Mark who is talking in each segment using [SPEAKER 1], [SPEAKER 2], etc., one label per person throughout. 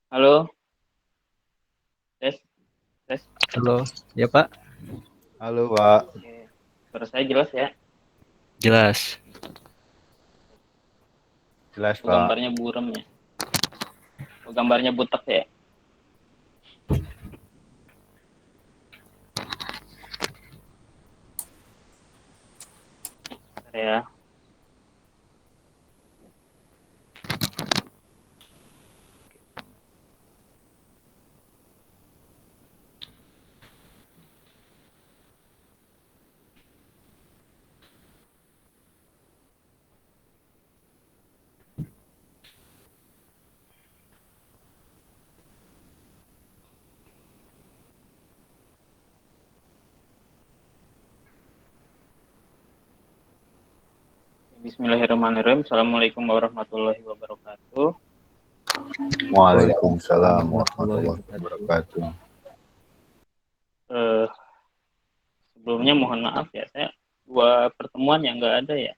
[SPEAKER 1] Halo, tes, tes.
[SPEAKER 2] Halo, ya Pak.
[SPEAKER 3] Halo Pak,
[SPEAKER 1] Oke, suara saya jelas ya.
[SPEAKER 2] Jelas.
[SPEAKER 3] jelas
[SPEAKER 1] Oh,
[SPEAKER 3] Pak.
[SPEAKER 1] gambarnya buram ya. Oh, gambarnya butek ya. Bentar ya. Bismillahirrahmanirrahim. Assalamualaikum warahmatullahi wabarakatuh.
[SPEAKER 3] Waalaikumsalam
[SPEAKER 2] Warahmatullahi
[SPEAKER 3] warahmatullahi
[SPEAKER 2] wabarakatuh.
[SPEAKER 3] wabarakatuh.
[SPEAKER 1] Eh, Sebelumnya mohon maaf ya, saya dua pertemuan yang nggak ada ya.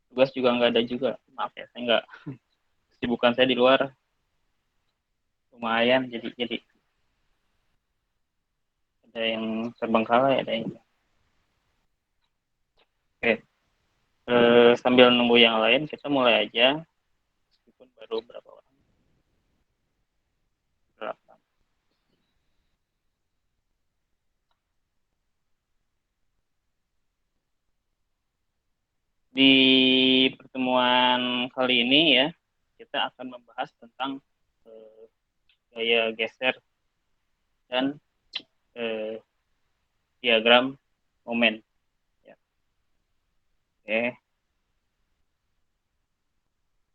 [SPEAKER 1] Tugas juga nggak ada juga. Maaf ya, saya nggak. Kesibukan saya di luar lumayan, jadi ada yang terbengkalai, ada yang. Oke, sambil nunggu yang lain, kita mulai aja. Meskipun baru berapa orang? Berapa? Di pertemuan kali ini ya, kita akan membahas tentang gaya geser dan eh, diagram momen. Ya. Oke,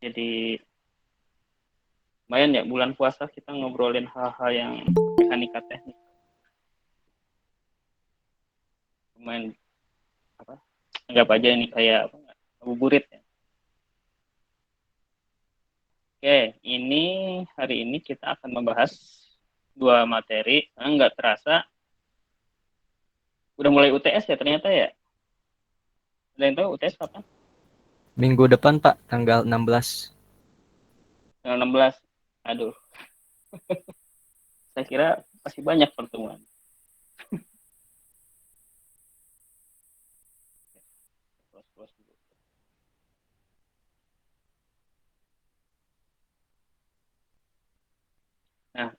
[SPEAKER 1] jadi lumayan ya bulan puasa kita ngobrolin hal-hal yang mekanika teknik. Lumayan apa? Anggap aja ini kayak apa? Ngabuburit ya. Oke, hari ini kita akan membahas dua materi. Nggak terasa udah mulai UTS ya ternyata ya. Ada yang tahu UTS kapan?
[SPEAKER 2] Minggu depan Pak, tanggal 16.
[SPEAKER 1] Tanggal 16. Aduh, saya kira masih banyak pertemuan. Nah,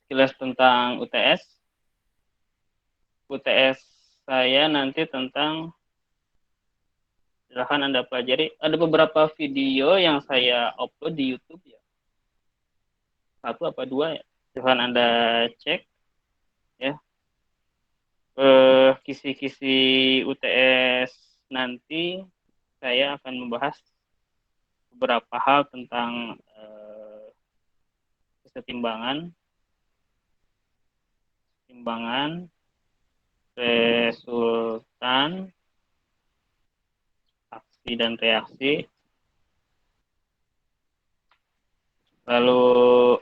[SPEAKER 1] sekilas tentang UTS. UTS saya nanti tentang, silahkan Anda pelajari. Ada beberapa video yang saya upload di YouTube ya. Satu apa dua ya. Silahkan Anda cek ya. Kisi-kisi UTS nanti saya akan membahas beberapa hal tentang kesetimbangan, timbangan, resultan, aksi dan reaksi, lalu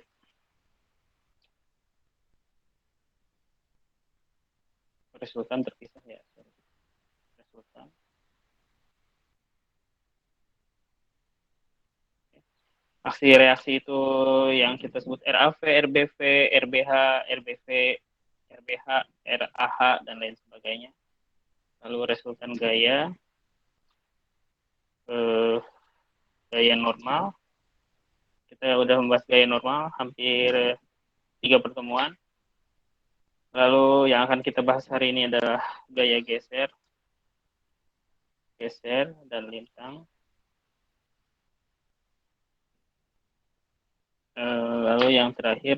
[SPEAKER 1] resultan terpisah ya, resultan. Aksi reaksi itu yang kita sebut RAV, RBV, RBH, RBV, RBH, RAH, dan lain sebagainya. Lalu resultan gaya, gaya normal. Kita udah membahas gaya normal hampir 3 pertemuan. Lalu yang akan kita bahas hari ini adalah gaya geser, dan lintang. Lalu yang terakhir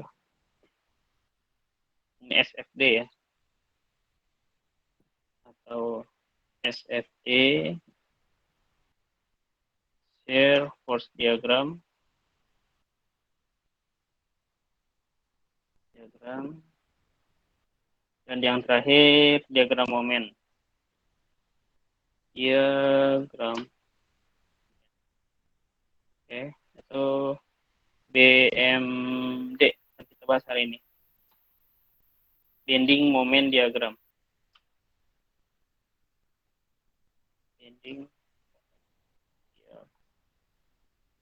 [SPEAKER 1] ini SFD ya, atau SFD, shear force diagram, dan yang terakhir diagram momen. Diagram, oke, itu BMD yang kita bahas hari ini. Bending moment diagram. Bending.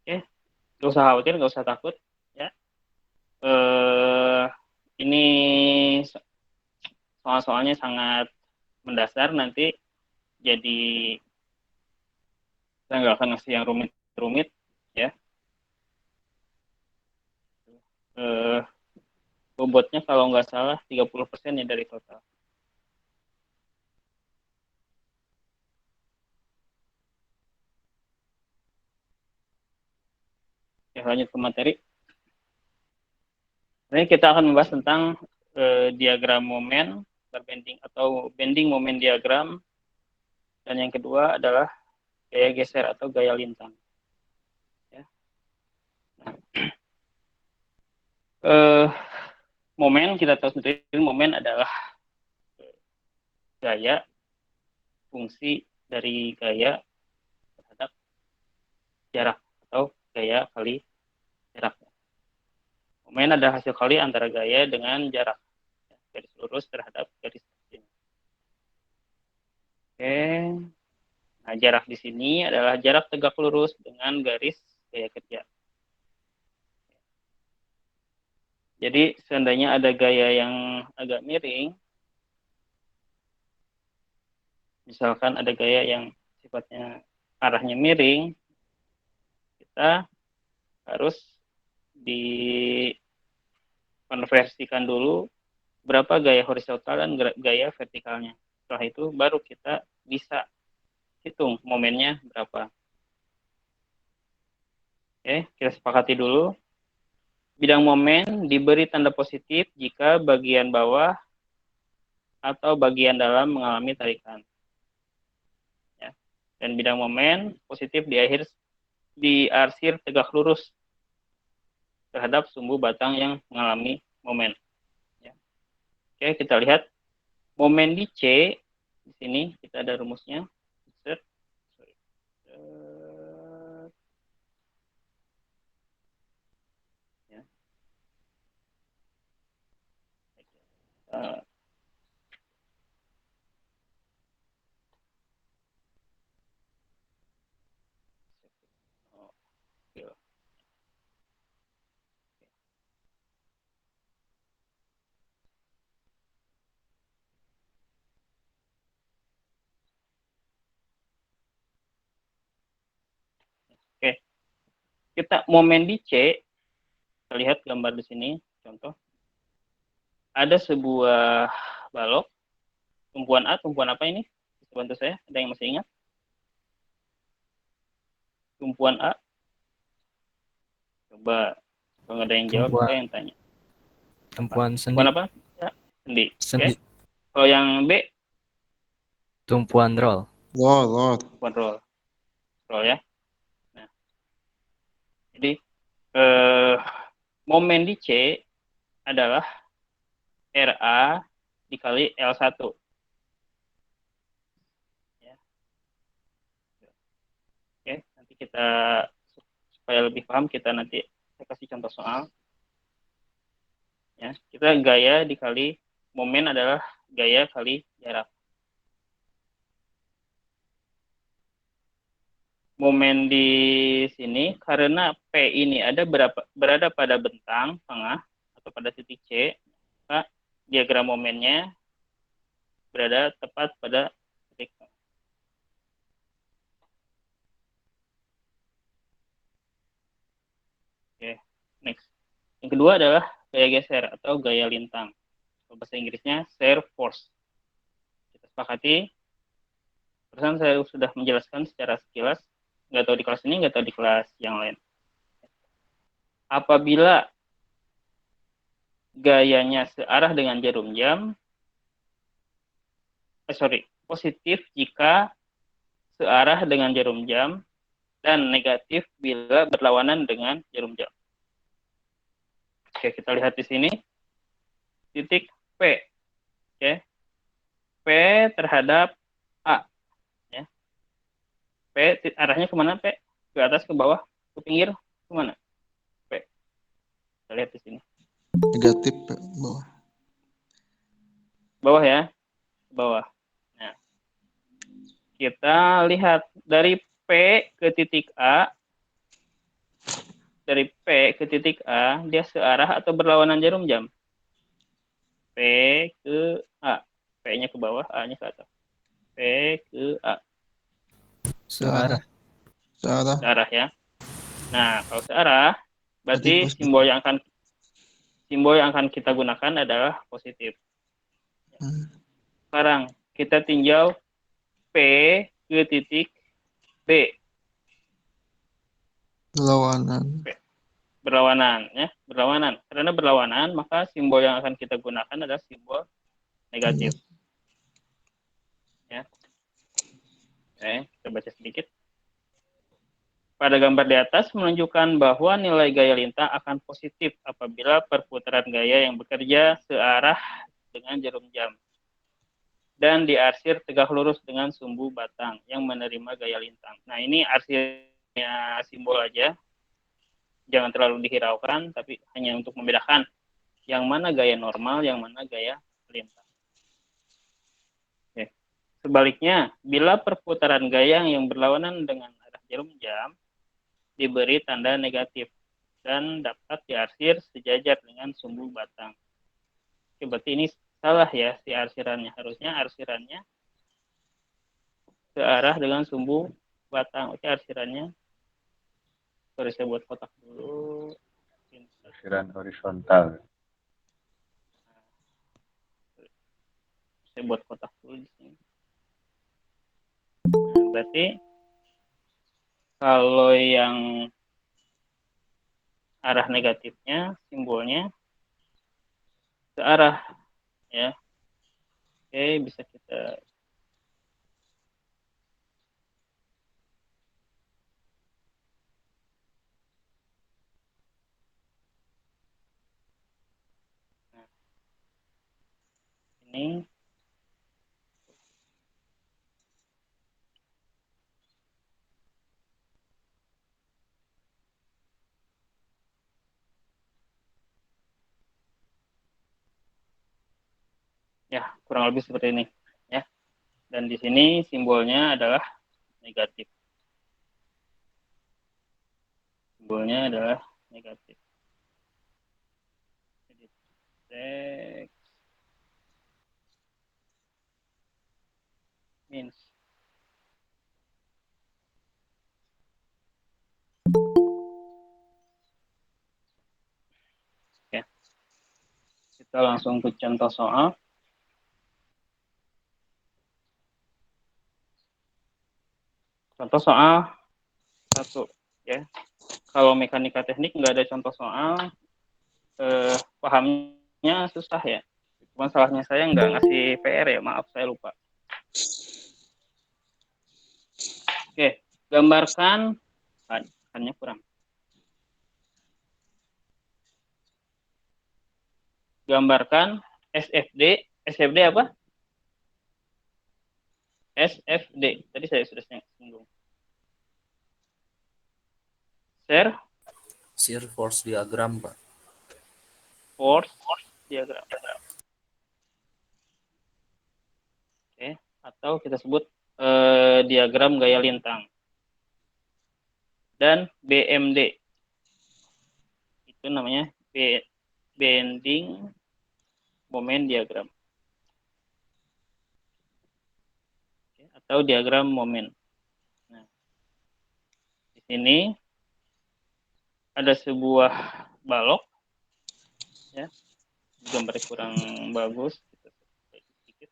[SPEAKER 1] Oke, Gak usah khawatir, gak usah takut, ya. Ini soal-soalnya sangat mendasar, nanti jadi saya nggak akan ngasih yang rumit-rumit, ya. Bobotnya kalau nggak salah 30% ya dari total. Ya, lanjut ke materi. Ini kita akan membahas tentang diagram momen berbanding atau bending momen diagram, dan yang kedua adalah gaya geser atau gaya lintang. Ya. Momen kita tahu sendiri, momen adalah gaya, fungsi dari gaya terhadap jarak atau gaya kali jarak. Momen ada hasil kali antara gaya dengan jarak, garis lurus terhadap garis kecil. Oke, nah jarak di sini adalah jarak tegak lurus dengan garis gaya kerja. Jadi seandainya ada gaya yang agak miring, misalkan ada gaya yang sifatnya arahnya miring, kita harus dikonversikan dulu berapa gaya horizontal dan gaya vertikalnya. Setelah itu baru kita bisa hitung momennya berapa. Oke, kita sepakati dulu. Bidang momen diberi tanda positif jika bagian bawah atau bagian dalam mengalami tarikan. Ya. Dan bidang momen positif diarsir tegak lurus terhadap sumbu batang yang mengalami momen. Ya. Oke, kita lihat momen di C. Di sini kita ada rumusnya. Oke, kita momen di C, kita lihat gambar di sini, contoh. Ada sebuah balok, tumpuan A, tumpuan apa ini? Bisa bantu saya, ada yang masih ingat? Tumpuan A? Coba, kalau ada yang jawab, saya yang tanya.
[SPEAKER 2] Tumpuan sendi.
[SPEAKER 1] Tumpuan apa? Ya, sendi.
[SPEAKER 2] Sendi.
[SPEAKER 1] Okay. Kalau yang B?
[SPEAKER 2] Tumpuan roll.
[SPEAKER 1] Tumpuan roll. Roll ya. Nah, jadi momen di C adalah RA dikali L1. Ya. Oke, nanti kita supaya lebih paham, kita nanti saya kasih contoh soal. Ya, kita gaya dikali momen adalah gaya kali jarak. Momen di sini karena P ini berada pada bentang tengah atau pada titik C, maka diagram momennya berada tepat pada titik tengah. Oke, next. Yang kedua adalah gaya geser atau gaya lintang. Bahasa Inggrisnya shear force. Kita sepakati. Perusahaan saya sudah menjelaskan secara sekilas. Nggak tahu di kelas ini, nggak tahu di kelas yang lain. Apabila gayanya searah dengan jarum jam, positif jika searah dengan jarum jam dan negatif bila berlawanan dengan jarum jam. Oke, kita lihat di sini titik P. Oke. P terhadap A. Ya. P arahnya kemana P? Ke atas, ke bawah, ke pinggir, kemana? P. Kita lihat di sini.
[SPEAKER 4] Negatif P, bawah.
[SPEAKER 1] Bawah ya, bawah. Nah, kita lihat dari P ke titik A dari P ke titik A, dia searah atau berlawanan jarum jam? P ke A. P-nya ke bawah, A-nya ke atas. P ke A.
[SPEAKER 2] Searah.
[SPEAKER 4] Searah.
[SPEAKER 1] Searah ya. Nah, kalau searah,
[SPEAKER 4] Berarti
[SPEAKER 1] berarti
[SPEAKER 4] positif.
[SPEAKER 1] simbol yang akan kita gunakan adalah positif. Sekarang kita tinjau P ke titik B.
[SPEAKER 4] Berlawanan.
[SPEAKER 1] Berlawanan ya, berlawanan. Karena berlawanan, maka simbol yang akan kita gunakan adalah simbol negatif. Ya. Oke, kita baca sedikit. Pada gambar di atas menunjukkan bahwa nilai gaya lintang akan positif apabila perputaran gaya yang bekerja searah dengan jarum jam dan diarsir tegak lurus dengan sumbu batang yang menerima gaya lintang. Nah, ini arsirnya simbol aja. Jangan terlalu dihiraukan, tapi hanya untuk membedakan yang mana gaya normal, yang mana gaya lintang. Oke. Sebaliknya, bila perputaran gaya yang berlawanan dengan arah jarum jam diberi tanda negatif dan dapat diarsir sejajar dengan sumbu batang. Oke, berarti ini salah ya si arsirannya. Harusnya arsirannya searah dengan sumbu batang. Oke, arsirannya. Sorry, saya buat kotak dulu.
[SPEAKER 3] Arsiran horizontal.
[SPEAKER 1] Saya buat kotak dulu di sini. Nah, berarti kalau yang arah negatifnya, simbolnya searah ya. Oke, bisa kita ini ya, kurang lebih seperti ini ya. Dan di sini simbolnya adalah negatif. Simbolnya adalah negatif. Jadi teks means. Oke. Kita langsung ke contoh soal. Contoh soal 1 ya. Kalau mekanika teknik nggak ada contoh soal, pahamnya susah ya. Cuma salahnya saya nggak ngasih PR ya, maaf saya lupa. Oke, gambarkan, hanya kurang. Gambarkan SFD apa? SFD, tadi saya sudah singgung. Share
[SPEAKER 2] Shear force diagram, Pak.
[SPEAKER 1] force diagram. Oke, atau kita sebut diagram gaya lintang. Dan BMD. Itu namanya bending moment diagram. Oke, atau diagram moment. Nah, di sini ada sebuah balok ya, gambar kurang bagus, kita sedikit sedikit.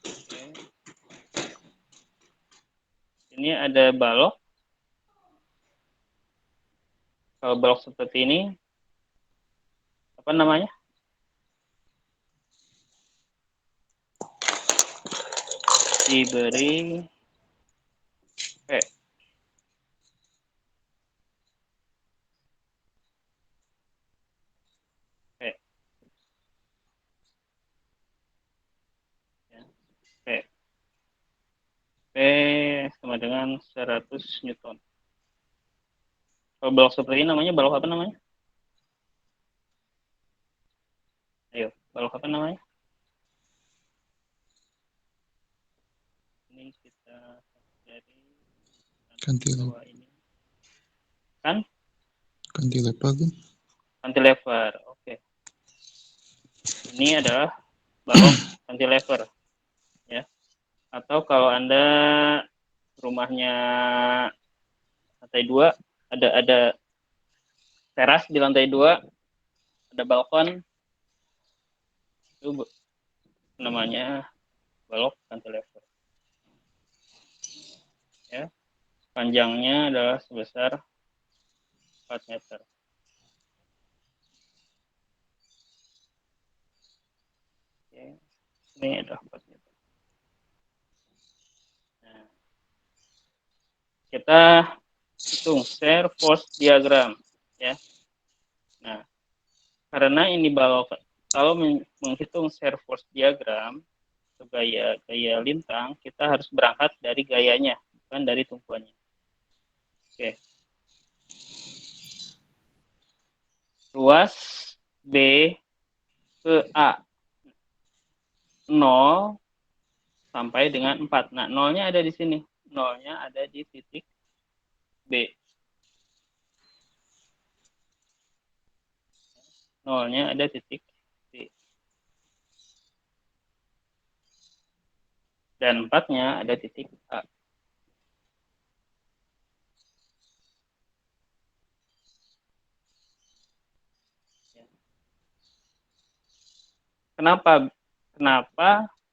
[SPEAKER 1] Oke. Ini ada balok. Kalau balok seperti ini apa namanya? Diberi P. P. Ya. P. P sama dengan 100 Newton. Kalau balok seperti ini namanya balok apa namanya? Ayo, balok apa namanya? means kita dari
[SPEAKER 4] Ganti
[SPEAKER 1] bawah ini kan
[SPEAKER 4] level tuh.
[SPEAKER 1] cantilever. Oke. Ini adalah balok cantilever ya. Atau kalau Anda rumahnya lantai 2, ada teras di lantai 2, ada balkon, itu namanya balok cantilever. Ya. Panjangnya adalah sebesar 4 meter. Oke. Ini adalah 4 meter. Nah, kita hitung shear force diagram ya. Nah, karena ini balok, kalau menghitung shear force diagram gaya lintang, kita harus berangkat dari gayanya, bukan dari tumpuannya. Oke. Ruas B ke A 0 sampai dengan 4. Nah, nolnya ada di sini. Nolnya ada di titik B. Nolnya ada titik B. Dan 4-nya ada titik A. Kenapa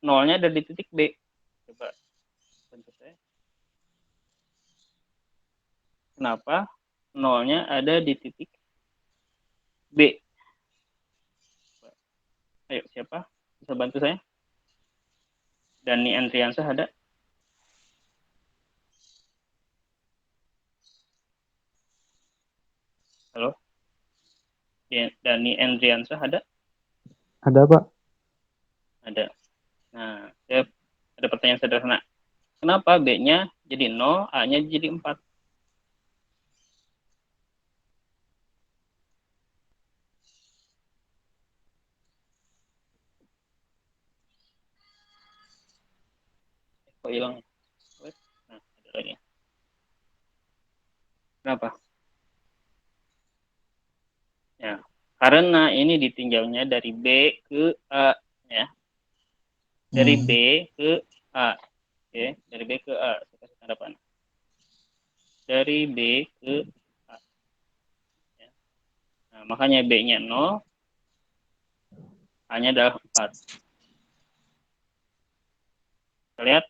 [SPEAKER 1] nolnya ada di titik B? Coba bantu saya. Kenapa nolnya ada di titik B? Ayo, siapa? Bisa bantu saya? Dani Andriansah ada? Halo? Dani Andriansah ada?
[SPEAKER 5] Ada, Pak.
[SPEAKER 1] Ada. Nah, saya ada pertanyaan sederhana. Kenapa B-nya jadi 0, A-nya jadi 4? Kok hilang? Nah, ada lagi. Kenapa? Ya, karena ini ditinjaunya dari B ke A, ya. Dari B ke A. Oke, dari B ke A. Saya kasih tanda panah. Dari B ke A. Ya. Nah, makanya B-nya 0, A-nya adalah 4. Kita lihat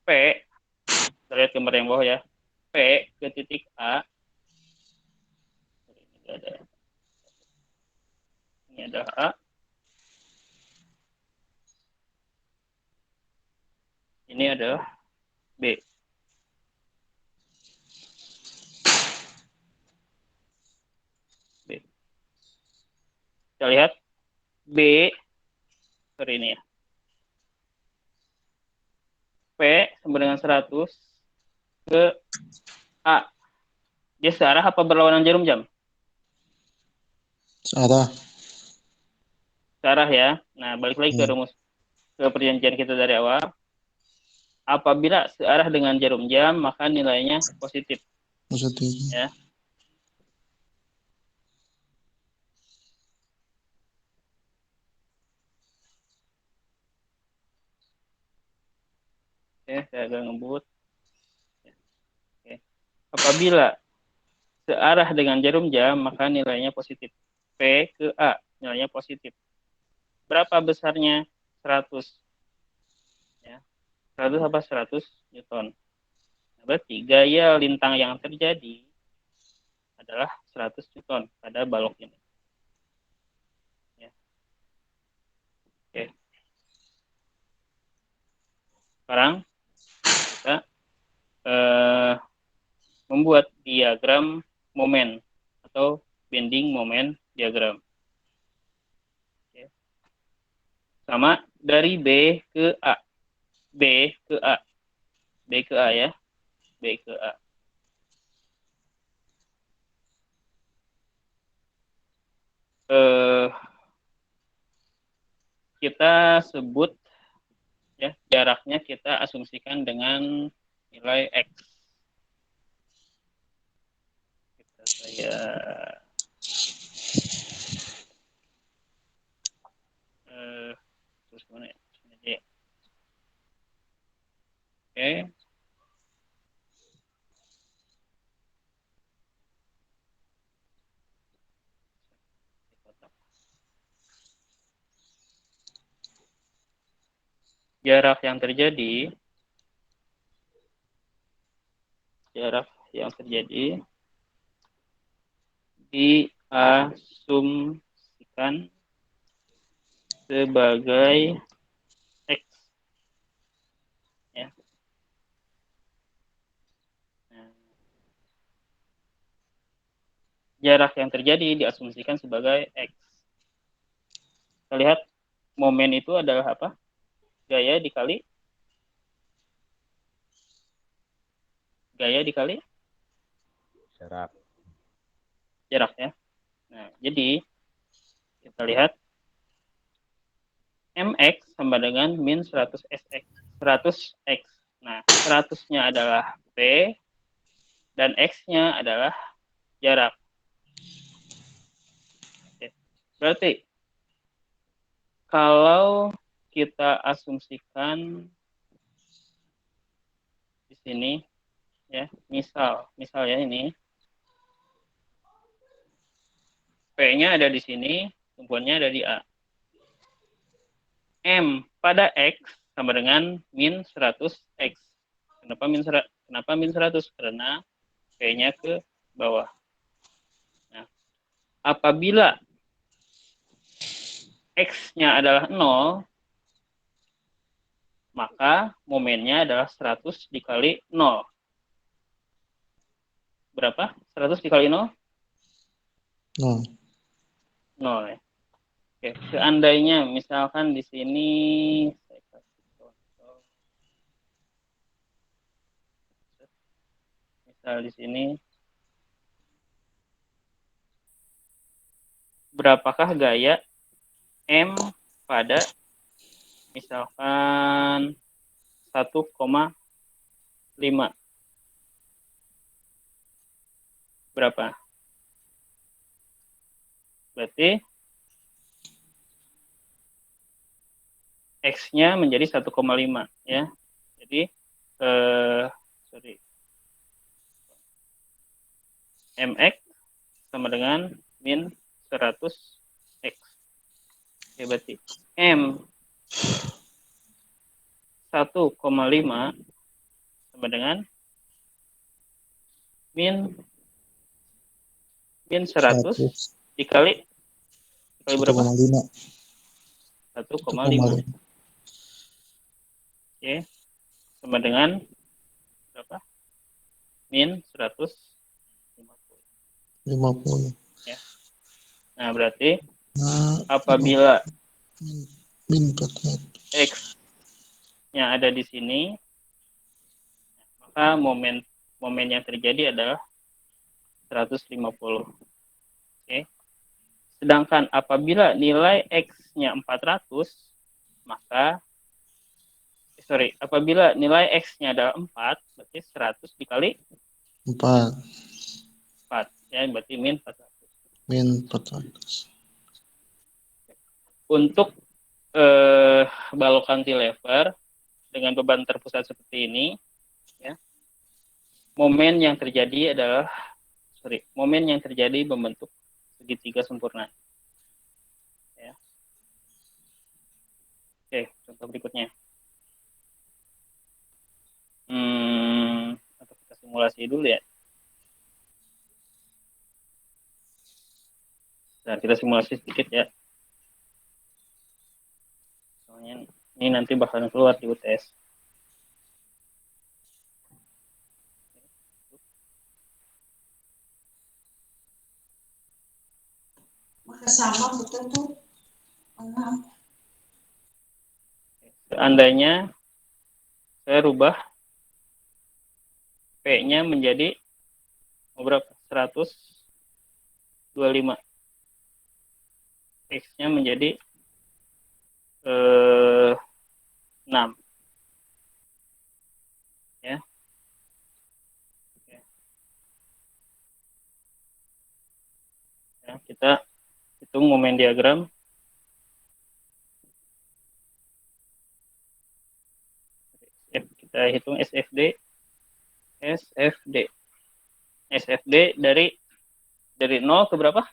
[SPEAKER 1] P, kita lihat gambar yang bawah ya. P ke titik A. Ini adalah A. Ini adalah B. B. Kita lihat B, sorry ini ya. P sama dengan 100 ke A. Dia searah apa berlawanan jarum jam?
[SPEAKER 4] Searah.
[SPEAKER 1] Searah ya. Nah, balik lagi ke rumus, ke perjanjian kita dari awal. Apabila searah dengan jarum jam, maka nilainya positif.
[SPEAKER 4] Positif.
[SPEAKER 1] Ya. Oke, saya agak ngebut. Oke. Apabila searah dengan jarum jam, maka nilainya positif. P ke A, nilainya positif. Berapa besarnya? 100. Ya. 100 apa 100 Newton. Nah, berarti gaya lintang yang terjadi adalah 100 Newton pada balok ini. Ya. Oke. Sekarang kita membuat diagram momen atau bending moment diagram. Oke. Sama dari B ke A. B ke A. B ke A ya. B ke A. Kita sebut Ya, jaraknya kita asumsikan dengan nilai X. Saya terus mana ya? Oke. Jarak yang terjadi diasumsikan sebagai X, ya. Nah, jarak yang terjadi diasumsikan sebagai X. Kita lihat momen itu adalah apa? Gaya dikali jarak, ya. Nah, jadi kita lihat mx sama dengan min 100 sx, 100x. Nah, 100-nya adalah p dan x-nya adalah jarak. Oke. Berarti kalau kita asumsikan di sini, ya, misal ya, ini p-nya ada di sini, tumpuannya ada di A. M pada X sama dengan min 100X. Kenapa min 100? Karena P-nya ke bawah. Nah, apabila X-nya adalah 0, maka momennya adalah 100 dikali 0. Berapa? 100 dikali 0?
[SPEAKER 4] 0.
[SPEAKER 1] 0, ya. Oke, seandainya misalkan di sini saya kasih contoh. Misal di sini berapakah gaya M pada misalkan 1,5. Berapa? Berarti X-nya menjadi 1,5, ya. Jadi MX sama dengan min 100X. Oke, berarti M 1,5 sama dengan min 100 dikali berapa?
[SPEAKER 4] 1,5.
[SPEAKER 1] 1,5. Oke, sama dengan berapa? Min 150. Ya. Nah, berarti apabila
[SPEAKER 4] min 400
[SPEAKER 1] X-nya ada di sini, maka momen yang terjadi adalah 150. Oke. Sedangkan apabila nilai X-nya 400, maka apabila nilai X-nya adalah 4, berarti 100 dikali
[SPEAKER 4] 4.
[SPEAKER 1] Ya, berarti min 400.
[SPEAKER 4] Min 400.
[SPEAKER 1] Untuk balok cantilever dengan beban terpusat seperti ini, ya, momen yang terjadi membentuk segitiga sempurna. Ya. Oke, contoh berikutnya. Atau kita simulasi dulu, ya. Nah, kita simulasi sedikit, ya. Soalnya ini nanti bakalan keluar di UTS.
[SPEAKER 5] Sama betul tuh.
[SPEAKER 1] Seandainya saya rubah P-nya menjadi berapa? 125. X-nya menjadi 6. Ya, kita hitung momen diagram. Kita hitung SFD. SFD dari 0 ke berapa?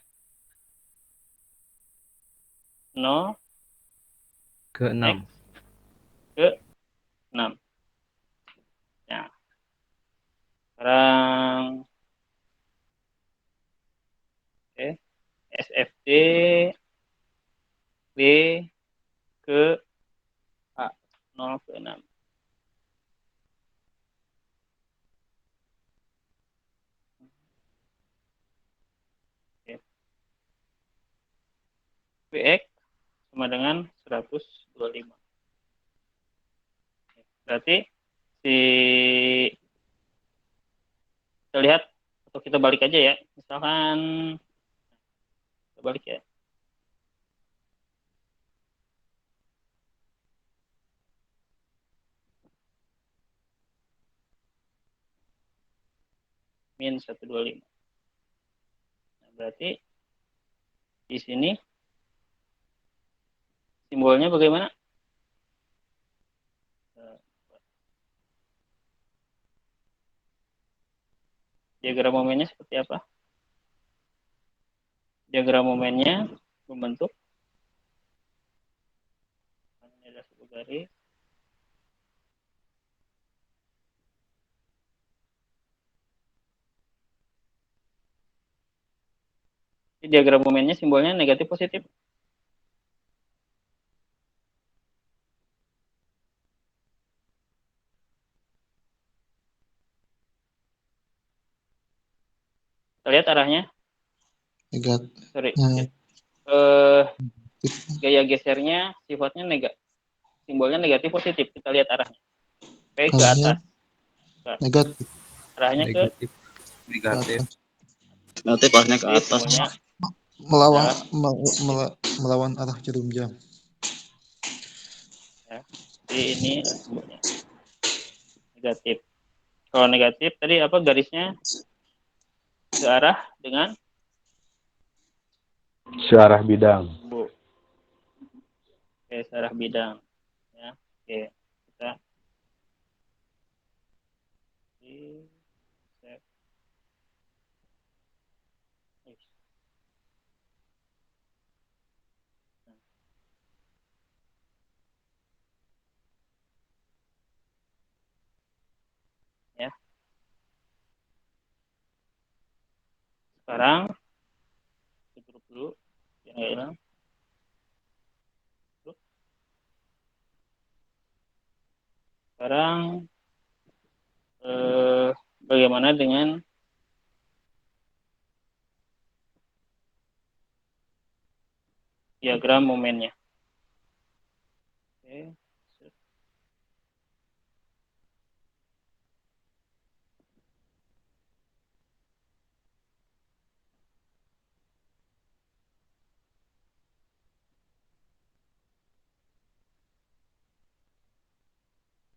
[SPEAKER 1] 0
[SPEAKER 2] Ke 6.
[SPEAKER 1] ke 6. Ya. Sekarang SFD B ke A 0 ke 6. Bx sama dengan 125. Berarti si kita lihat atau kita balik aja ya. Misalkan kita balik ya. Min 125. Nah, berarti di sini simbolnya bagaimana? Diagram momennya seperti apa? Diagram momennya membentuk ini ada satu garis. Diagram momennya simbolnya negatif positif. Kita lihat arahnya.
[SPEAKER 4] Negatif.
[SPEAKER 1] Sorry.
[SPEAKER 4] Nah,
[SPEAKER 1] Gaya gesernya sifatnya simbolnya negatif positif. Kita lihat arahnya. P ke
[SPEAKER 4] arahnya
[SPEAKER 1] atas.
[SPEAKER 4] negatif.
[SPEAKER 1] Arahnya ke
[SPEAKER 2] Negatif. Negatif.
[SPEAKER 6] Nanti pasnya ke atas.
[SPEAKER 1] simbolnya
[SPEAKER 4] Melawan
[SPEAKER 1] Ya.
[SPEAKER 4] melawan arah jarum jam.
[SPEAKER 1] ya. Jadi ini simbolnya negatif. Kalau negatif tadi apa garisnya searah dengan
[SPEAKER 3] Searah bidang.
[SPEAKER 1] Bu. Oke, searah bidang. Ya, oke. Kita ya. Sekarang tutup dulu yang nggak hilang. Sekarang bagaimana dengan diagram momennya? Oke.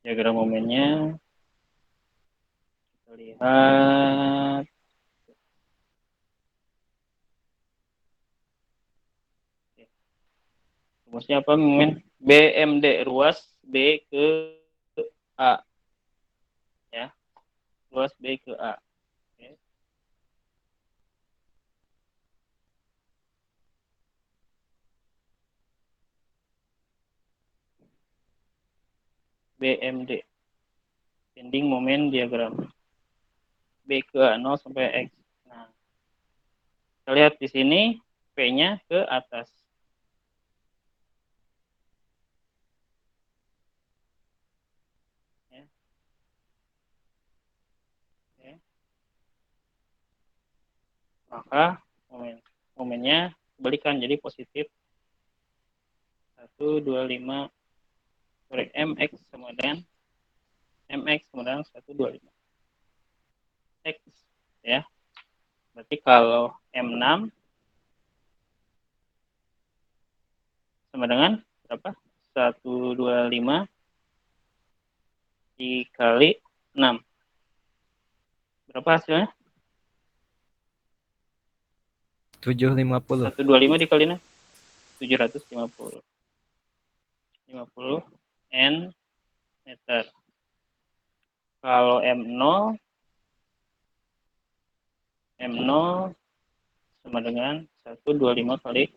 [SPEAKER 1] Diagram momennya kita lihat. Rumusnya apa momen? BMD ruas B ke A. Ya. Ruas B ke A. Oke. BMD. Bending moment diagram. B ke A 0 sampai X. Nah, kita lihat di sini P-nya ke atas. Ya. Oke. Maka momennya kebalikan jadi positif 125 MX sama dengan 125 X ya. Berarti kalau M6 sama dengan berapa? 125 dikali 6. Berapa hasilnya?
[SPEAKER 2] 750.
[SPEAKER 1] 125 dikaliin 750. 50 N meter. Kalau M0 sama dengan 125 kali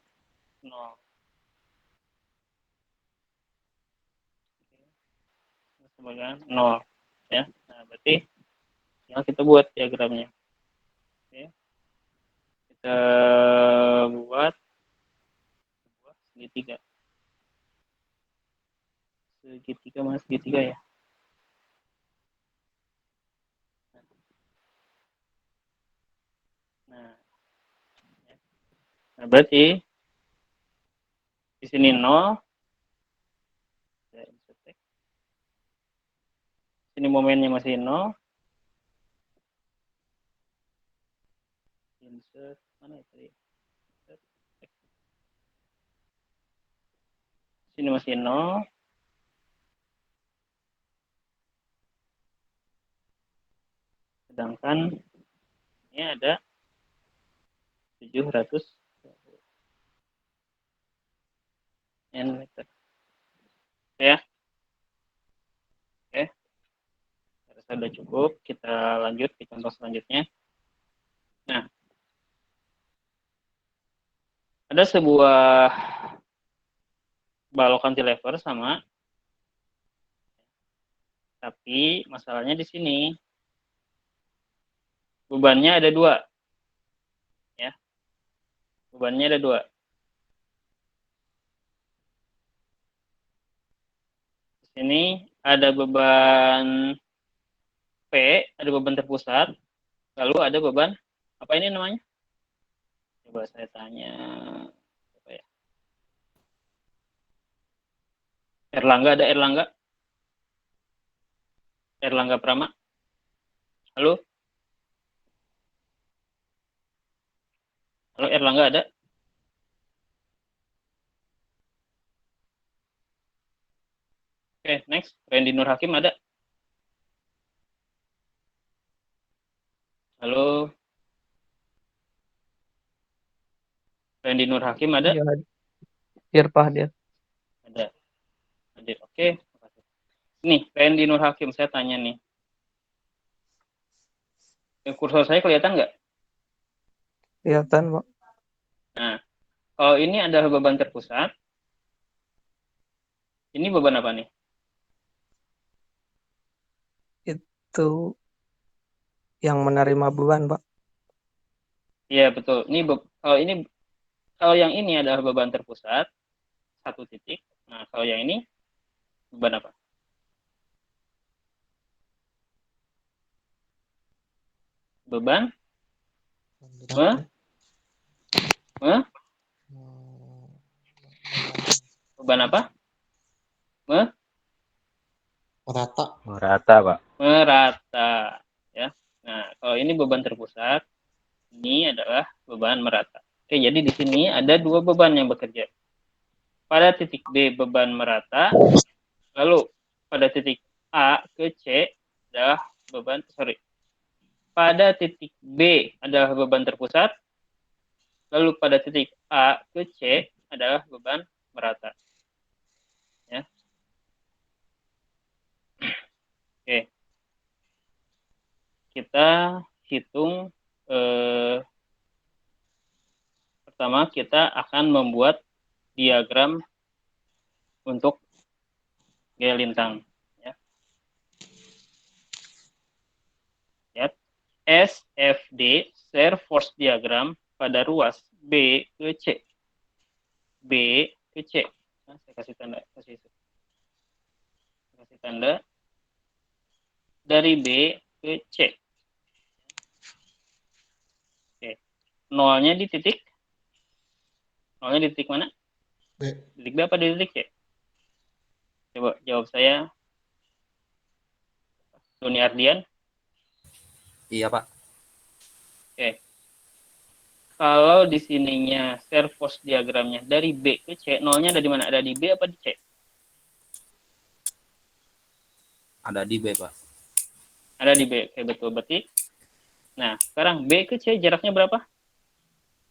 [SPEAKER 1] 0. Sama dengan 0. Ya. Nah, berarti tinggal kita buat diagramnya. Oke. Kita buat segitiga. Segitiga mana segitiga ya? Nah, berarti di sini 0. Sini momennya masih 0. Insert mana tadi? Sini masih 0. Sedangkan ini ada 700 N meter. Ya. Oke. Rasa sudah cukup. Kita lanjut ke contoh selanjutnya. Nah, ada sebuah balok cantilever sama, tapi masalahnya di sini bebannya ada 2. Ya. Bebannya ada 2. Di sini ada beban P, ada beban terpusat, lalu ada beban apa ini namanya? Coba saya tanya apa ya? Erlangga, ada Erlangga? Erlangga Prama? Halo? Halo Erlangga ada? Oke, next. Randy Nur Hakim ada? Halo? Randy Nur Hakim ada?
[SPEAKER 7] Ya, hadir Pak, hadir.
[SPEAKER 1] Ada. Hadir. Oke. Nih, Randy Nur Hakim, saya tanya nih. Kursor saya kelihatan nggak?
[SPEAKER 7] Kelihatan Pak.
[SPEAKER 1] Nah, kalau ini adalah beban terpusat, ini beban apa nih?
[SPEAKER 7] Itu yang menerima beban Pak.
[SPEAKER 1] Iya, betul. Kalau yang ini adalah beban terpusat, 1 titik. Nah, kalau yang ini beban apa? Beban? Beban apa?
[SPEAKER 4] Merata.
[SPEAKER 3] Merata, Pak.
[SPEAKER 1] Merata. Ya. Nah, kalau ini beban terpusat, ini adalah beban merata. Oke, jadi di sini ada 2 beban yang bekerja. Pada titik B beban merata, lalu pada titik A ke C adalah beban, pada titik B adalah beban terpusat, lalu pada titik A ke C adalah beban merata. Ya. Oke. Kita hitung, pertama kita akan membuat diagram untuk gaya lintang. Ya. Lihat. SFD, shear force diagram pada ruas B ke C. B ke C. Nah, saya kasih tanda. Kasih tanda. Dari B ke C. Oke. Nolnya di titik. Nolnya di titik mana?
[SPEAKER 4] B.
[SPEAKER 1] Titik B apa di titik C? Coba jawab saya. Doni Ardian.
[SPEAKER 2] Iya, Pak.
[SPEAKER 1] Oke. Kalau di sininya shear force diagramnya dari B ke C, nolnya ada di mana? Ada di B apa di C?
[SPEAKER 2] Ada di B, Pak.
[SPEAKER 1] Ada di B. Oke, betul. Berarti, nah, sekarang B ke C jaraknya berapa?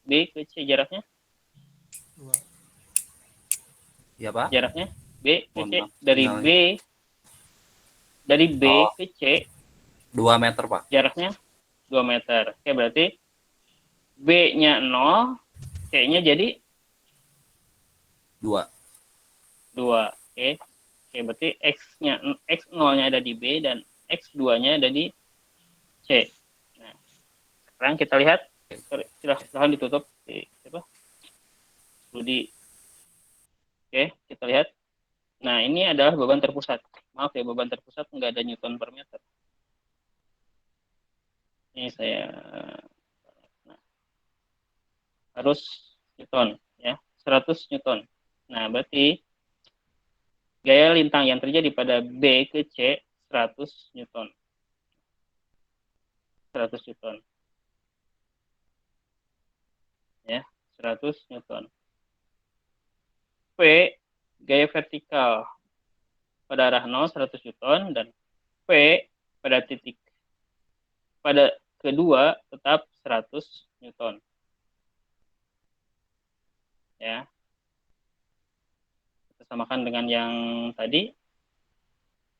[SPEAKER 1] B ke C jaraknya?
[SPEAKER 4] 2.
[SPEAKER 2] Iya, Pak.
[SPEAKER 1] Jaraknya B ke
[SPEAKER 2] Mohon
[SPEAKER 1] C.
[SPEAKER 2] maaf,
[SPEAKER 1] Dari
[SPEAKER 2] sinyalnya.
[SPEAKER 1] B
[SPEAKER 2] Oh.
[SPEAKER 1] ke C
[SPEAKER 2] 2 meter, Pak.
[SPEAKER 1] jaraknya 2 meter. Oke, berarti B-nya 0, C-nya jadi
[SPEAKER 2] 2.
[SPEAKER 1] 2. Oke. Oke, berarti X0-nya ada di B dan X2-nya ada di C. Nah, sekarang kita lihat, silahkan ditutup Rudi. Oke, kita lihat. Nah, ini adalah beban terpusat. Maaf ya, beban terpusat nggak ada Newton per meter. Ini saya harus Newton ya, 100 Newton. Nah, berarti gaya lintang yang terjadi pada B ke C 100 Newton. 100 Newton. Ya, 100 Newton. P gaya vertikal pada arah 0 100 Newton dan P pada titik pada kedua tetap 100 Newton. Ya. Kita samakan dengan yang tadi.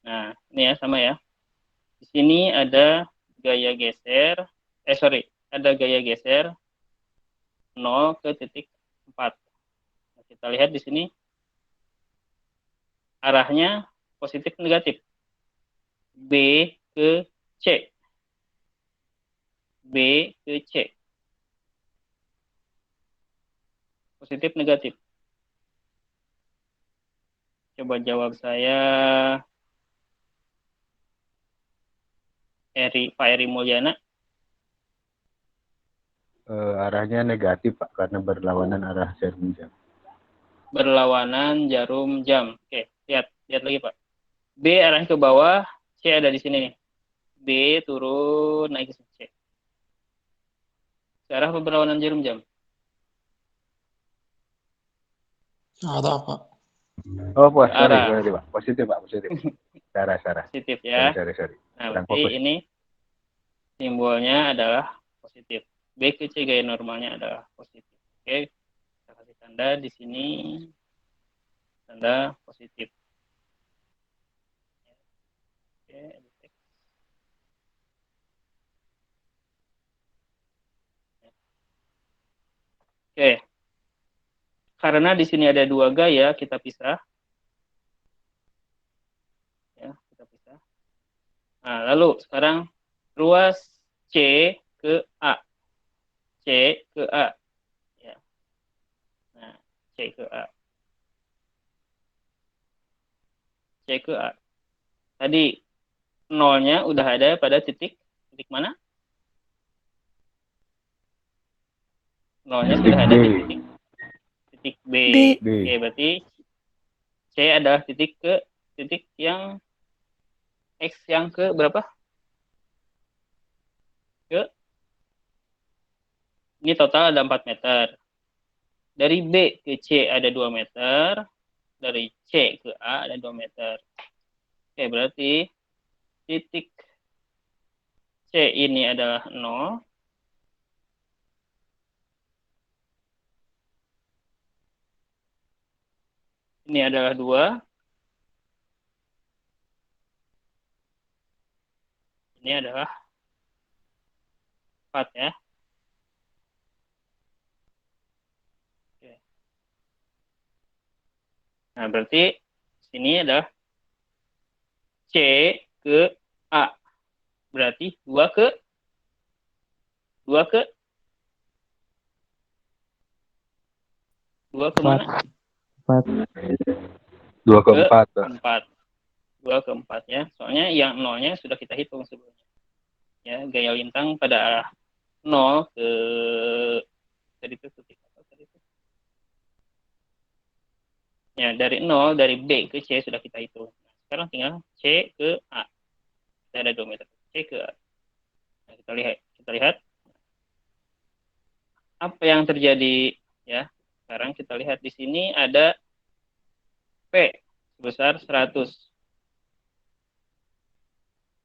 [SPEAKER 1] Nah, ini ya sama ya. Di sini ada gaya geser, ada gaya geser 0 ke titik 4. Nah, kita lihat di sini arahnya positif negatif. B ke C. B ke C. Positif negatif. Coba jawab saya, Pak Eri Mulyana.
[SPEAKER 3] Arahnya negatif, Pak, karena berlawanan arah jarum jam.
[SPEAKER 1] Berlawanan jarum jam. Oke, lihat lagi, Pak. B arahnya ke bawah, C ada di sini nih. B turun naik ke C. Ke arah berlawanan jarum jam.
[SPEAKER 4] Ada, Pak.
[SPEAKER 3] Oh, Pak, sorry,
[SPEAKER 1] Arah.
[SPEAKER 3] Pak. Positif, Pak, positif. Sarah.
[SPEAKER 1] Positif ya.
[SPEAKER 3] Sorry.
[SPEAKER 1] Nah,
[SPEAKER 3] Kurang
[SPEAKER 1] berarti
[SPEAKER 3] fokus.
[SPEAKER 1] ini simbolnya adalah positif. B ke C gaya normalnya adalah positif. Oke, kita kasih tanda di sini, tanda positif. Oke, oke. Karena di sini ada dua gaya, kita pisah. Ya, kita pisah. Nah, lalu sekarang ruas C ke A. C ke A. Ya. Nah, C ke A. C ke A. Tadi nolnya udah ada pada titik mana? Nolnya sudah ada di titik B. Oke, berarti C adalah titik yang X yang ke berapa? Ini total ada 4 meter. Dari B ke C ada 2 meter. Dari C ke A ada 2 meter. Oke, berarti titik C ini adalah 0. Ini adalah 2. Ini adalah 4 ya. Oke. Nah, berarti sini adalah C ke A. Berarti 2 ke mana?
[SPEAKER 3] 2 ke 4.
[SPEAKER 1] 4. 2 ke 4 ya. Soalnya yang nolnya sudah kita hitung sebelumnya. Ya, gaya lintang pada arah 0 ke tadi itu titik apa tadi itu? Ya, dari 0 dari B ke C sudah kita hitung. Nah, sekarang tinggal C ke A. Kita ada 2 meter. C ke A. Nah, kita lihat apa yang terjadi ya. Sekarang kita lihat di sini ada P sebesar 100.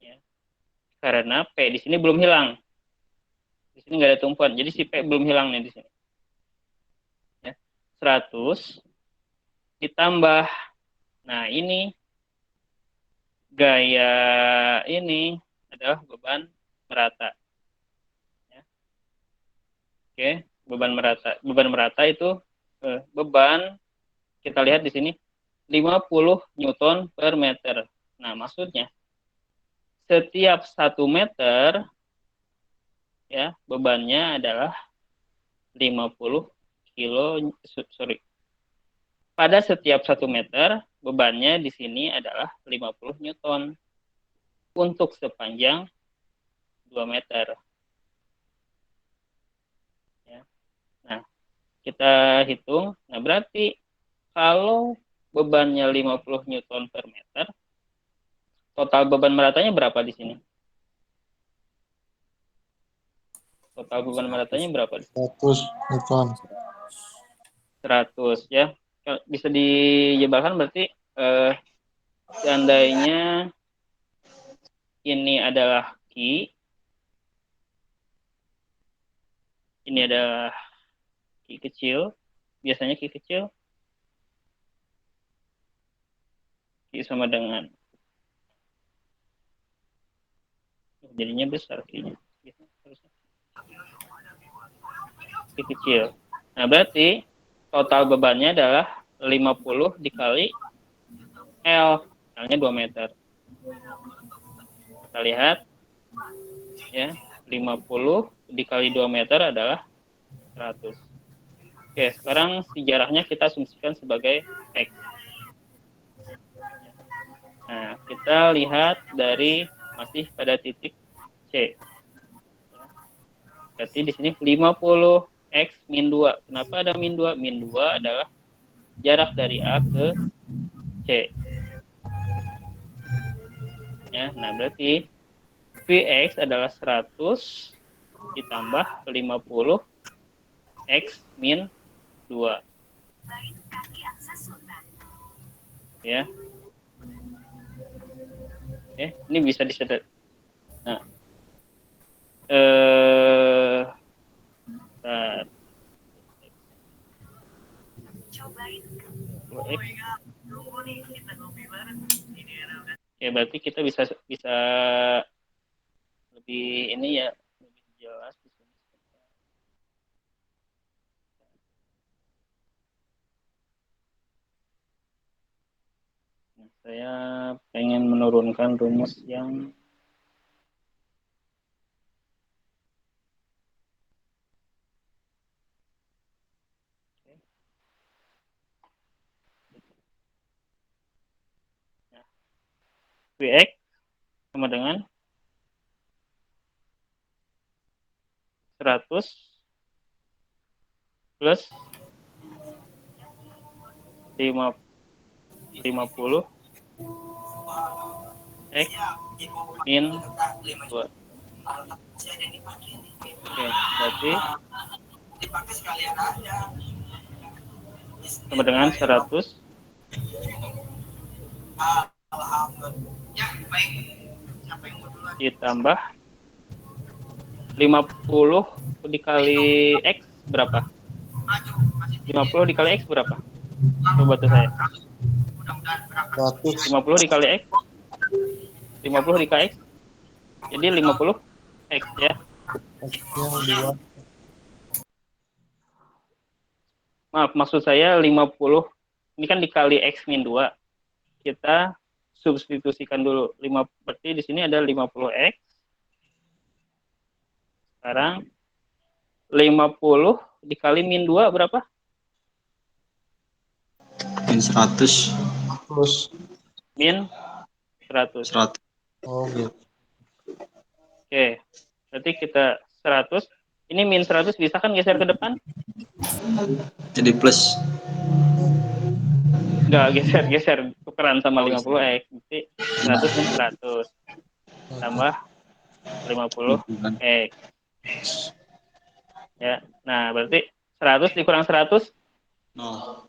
[SPEAKER 1] Ya. Karena P di sini belum hilang. Di sini nggak ada tumpuan. Jadi si P belum hilang nih di sini. 100 ditambah, nah ini gaya ini adalah beban merata. Ya. Oke, beban merata itu beban, kita lihat di sini 50 Newton per meter. Nah, maksudnya setiap 1 meter ya bebannya adalah 50 kilo, pada setiap 1 meter bebannya di sini adalah 50 Newton untuk sepanjang 2 meter. Ya. Nah, kita hitung. Nah, berarti kalau bebannya 50 Newton per meter, total beban meratanya berapa di sini? Total beban meratanya berapa?
[SPEAKER 4] 100 Newton.
[SPEAKER 1] 100 ya. Bisa dijebalkan berarti seandainya ini adalah Q, ini adalah Q kecil, biasanya Q kecil Q sama dengan, jadinya besar Q-nya. Q kecil. Nah, berarti total bebannya adalah 50 dikali L, L-nya 2 meter. Kita lihat ya, 50 dikali 2 meter adalah 100. Oke, sekarang sejarahnya kita asumsikan sebagai X. Nah, kita lihat dari masih pada titik C. Berarti di sini 50 X min 2. Kenapa ada min 2? Min 2 adalah jarak dari A ke C. Ya, nah berarti Vx adalah 100 ditambah 50 X min 2. Ya. Oke, ini bisa disedot. Nah. Ya, berarti kita bisa lebih ini ya, lebih jelas di sini. Nah, saya pengen menurunkan rumus yang Vx sama dengan 100 plus 50 X min 2. Oke, berarti sama dengan 100 ditambah 50 dikali X berapa? 50 dikali X berapa? Coba tuh saya.
[SPEAKER 4] 100
[SPEAKER 1] 50 dikali X. 50 dikali X. Jadi 50 X ya.
[SPEAKER 4] X-nya 2.
[SPEAKER 1] Maaf, maksud saya 50. Ini kan dikali X min 2. Kita substitusikan dulu. Berarti di sini ada 50X. Sekarang 50 dikali min 2 berapa?
[SPEAKER 6] Min 100.
[SPEAKER 4] Plus.
[SPEAKER 1] Min 100.
[SPEAKER 6] 100.
[SPEAKER 4] Oh gitu.
[SPEAKER 1] Oke. Berarti kita 100. Ini min 100 bisa kan geser ke depan?
[SPEAKER 6] Jadi plus.
[SPEAKER 1] Enggak, geser tukeran sama 50X. Berarti 100 min 100. Tambah 50X. Ya. Nah, berarti 100 dikurang 100?
[SPEAKER 6] 0.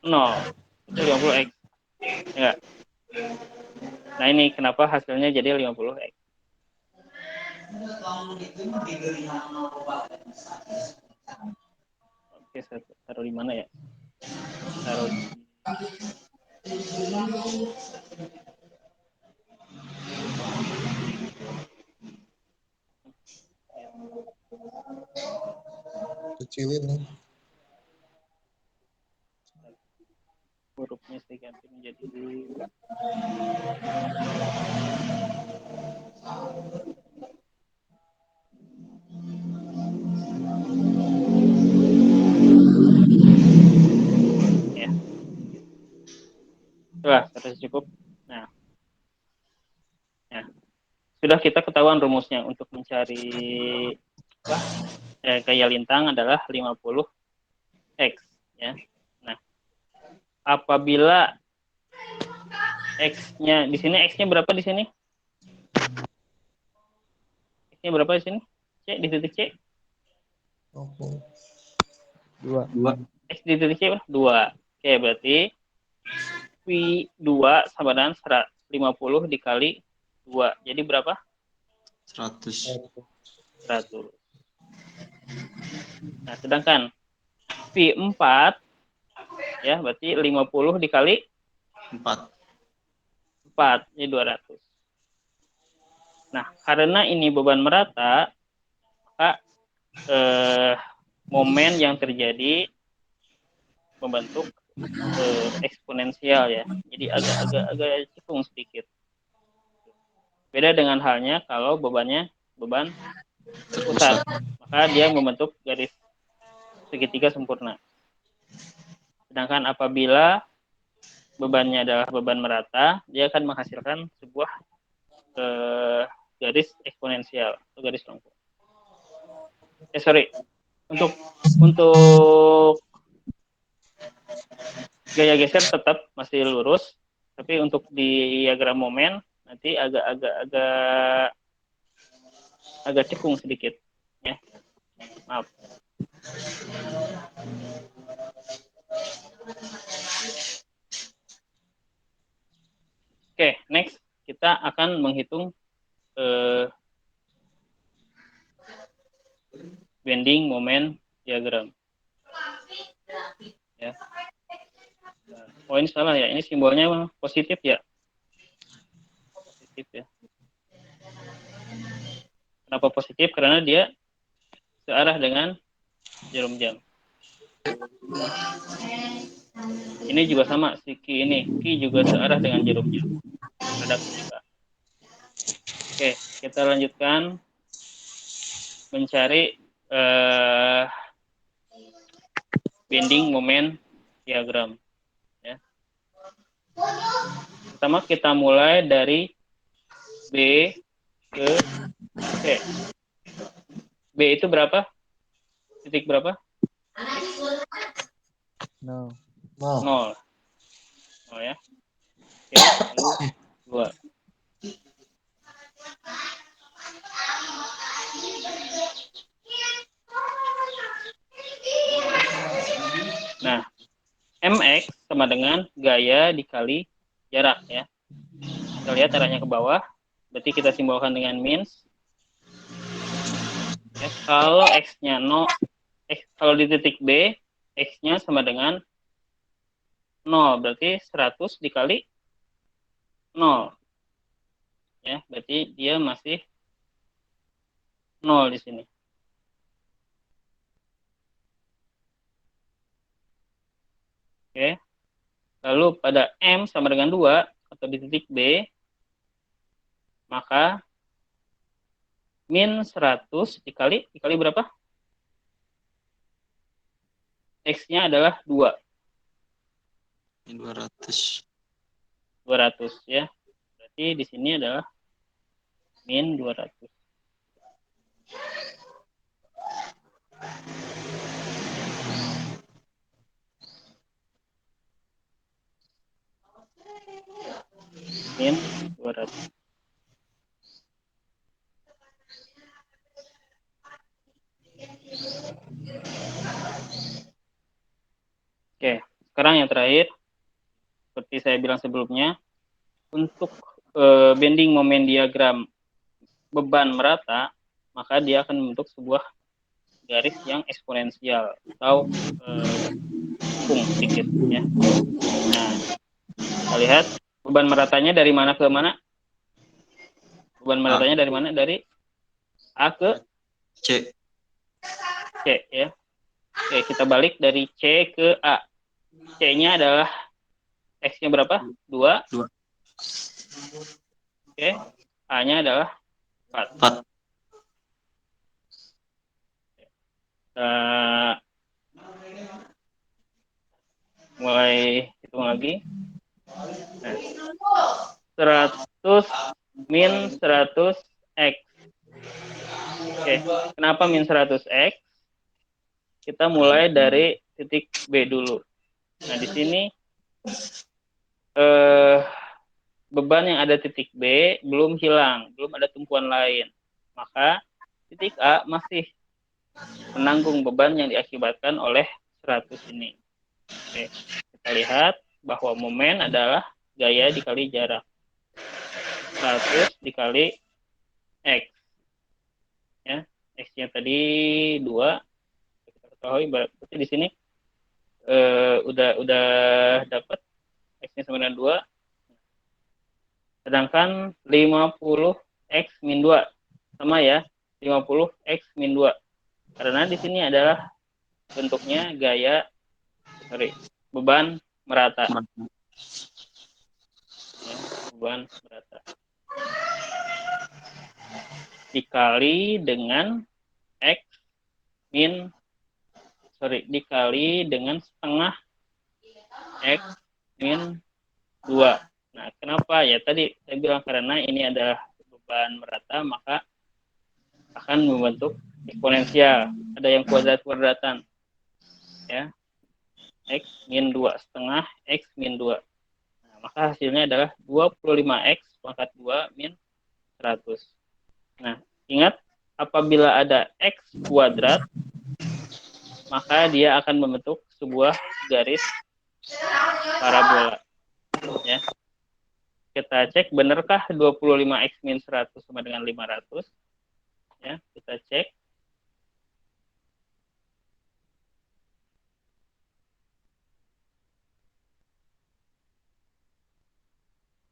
[SPEAKER 1] 0. Itu 50X. Enggak. Nah, ini kenapa hasilnya jadi 50X. Oke, saya taruh di mana ya? Taruh di
[SPEAKER 4] Kecilin nih.
[SPEAKER 1] hurufnya saya ganti menjadi ya. Sudah cukup. Nah, sudah kita ketahuan rumusnya untuk mencari gaya lintang adalah 50x ya. Nah, apabila x-nya di sini, x-nya berapa di sini? X-nya berapa di sini? C di titik C?
[SPEAKER 4] Oke.
[SPEAKER 6] 2.
[SPEAKER 1] X di titik C 2. Oke, berarti V2 sama dengan 50 dikali 2. Jadi berapa?
[SPEAKER 6] 100.
[SPEAKER 1] 100. Nah, sedangkan V4 ya, berarti 50 dikali
[SPEAKER 6] 4.
[SPEAKER 1] 4, jadi 200. Nah, karena ini beban merata, maka momen yang terjadi membentuk eksponensial ya. Jadi agak cekung sedikit. Beda dengan halnya kalau beban pusat, maka dia membentuk garis segitiga sempurna. Sedangkan apabila bebannya adalah beban merata, dia akan menghasilkan sebuah garis eksponensial atau garis lengkung. Untuk gaya geser tetap masih lurus, tapi untuk diagram momen nanti agak cekung sedikit ya. Maaf. Oke, next kita akan menghitung bending moment diagram. Ya. Oh, ini salah ya. Ini simbolnya positif ya. Positif ya. Kenapa positif? Karena dia searah dengan jarum jam. Ini juga sama, si Ki ini. Ki juga searah dengan jarum jam. Redaksi juga. Oke, kita lanjutkan mencari bending moment diagram. Ya. Pertama kita mulai dari B ke C. B itu berapa? Titik berapa?
[SPEAKER 4] 0.
[SPEAKER 1] 0 ya. Oke, lalu 2. Nah, MX sama dengan gaya dikali jarak ya. Kita lihat arahnya ke bawah, berarti kita simbolkan dengan minus. Ya, kalau X-nya 0, kalau di titik B, X-nya sama dengan 0, berarti 100 dikali 0. Ya, berarti dia masih 0 di sini. Oke. Lalu pada M sama dengan 2 atau di titik B, maka min 100 dikali berapa? X-nya adalah 2.
[SPEAKER 6] 200.
[SPEAKER 1] 200 ya. Berarti di sini adalah min 200. Min 200. Oke, sekarang yang terakhir, seperti saya bilang sebelumnya, untuk bending moment diagram beban merata, maka dia akan membentuk sebuah garis yang eksponensial atau kung sedikit ya. Nah, kita lihat beban meratanya dari mana ke mana? Beban meratanya dari mana? Dari A ke
[SPEAKER 6] C.
[SPEAKER 1] C ya. Oke, kita balik dari C ke A. C-nya adalah X-nya berapa? 2.
[SPEAKER 6] Dua.
[SPEAKER 1] Oke. A-nya adalah 4.
[SPEAKER 6] 4.
[SPEAKER 1] Mulai hitung lagi. Nah, 100 min 100 X. Oke, kenapa min 100 X? Kita mulai dari titik B dulu. Nah, di sini beban yang ada titik B belum hilang, belum ada tumpuan lain. Maka titik A masih menanggung beban yang diakibatkan oleh 100 ini. Oke, kita lihat bahwa momen adalah gaya dikali jarak. 100 dikali X. Ya, X-nya tadi 2. Kita ketahui berarti di sini udah dapat X-nya sama dengan 2. Sedangkan 50X min 2 sama ya, 50X min 2. Karena di sini adalah bentuknya beban merata. Ya, beban merata. Dikali dengan dikali dengan setengah X min 2. Nah, kenapa? Ya tadi saya bilang karena ini adalah beban merata, maka akan membentuk eksponensial. Ada yang kuadrat-kuadratan. Ya. X min 2, setengah X min 2. Nah, maka hasilnya adalah 25X pangkat 2 min 100. Nah, ingat apabila ada X kuadrat, maka dia akan membentuk sebuah garis parabola. Ya. Kita cek benarkah 25X min 100 sama dengan 500. Ya, kita cek.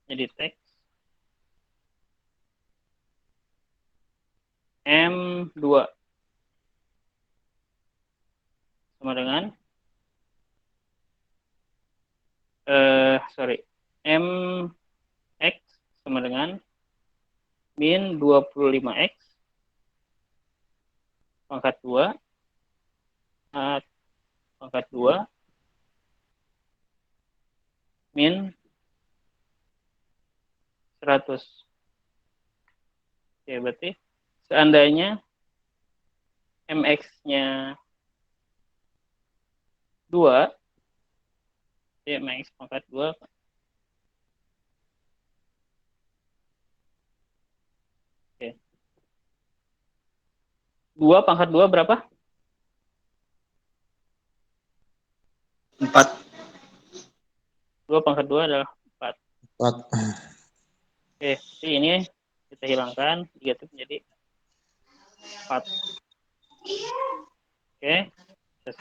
[SPEAKER 1] Jadi teks M2 sama dengan MX sama dengan min 25X pangkat 2 pangkat 2 min 100. Oke, berarti seandainya MX-nya 2, ya, MX pangkat 2, oke. 2 pangkat 2 berapa?
[SPEAKER 6] 4.
[SPEAKER 1] 2 pangkat 2 adalah 4.
[SPEAKER 4] 4.
[SPEAKER 1] Oke, jadi ini kita hilangkan, negatif menjadi 4. Oke, kita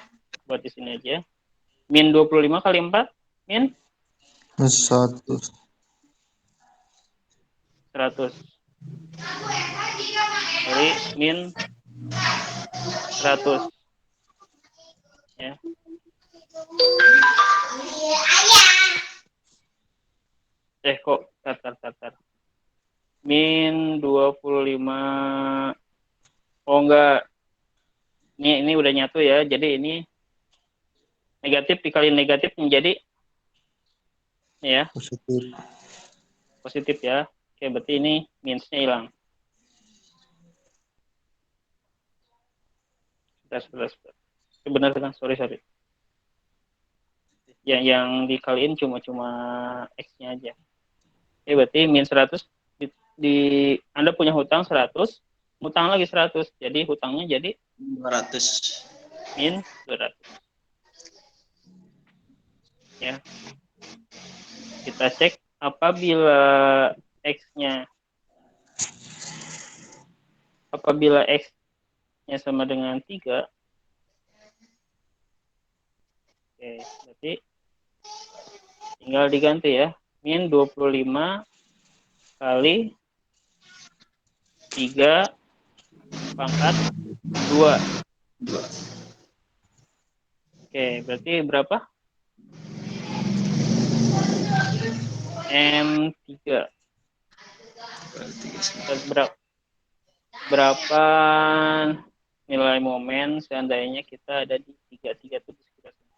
[SPEAKER 1] buat di sini aja. Min 25 kali 4, min
[SPEAKER 4] 100.
[SPEAKER 1] 100. Sorry, min 100. Ya. Kok, tar. Min 25. Oh, enggak. Ini udah nyatu ya. Jadi ini negatif dikali negatif menjadi ya positif ya. Oke, berarti ini minusnya hilang. Sebentar. Benar kan? Sorry. Yang dikaliin cuma X-nya aja. Oke, berarti min 100 Anda punya hutang 100, hutang lagi 100. Jadi hutangnya jadi
[SPEAKER 6] 200.
[SPEAKER 1] Min 200. Ya. Kita cek apabila X nya sama dengan 3. Oke, berarti tinggal diganti ya. Min 25 kali 3 pangkat 2. Oke, berarti berapa? M3. Berapa nilai momen seandainya kita ada di 3 itu di sekitar sini?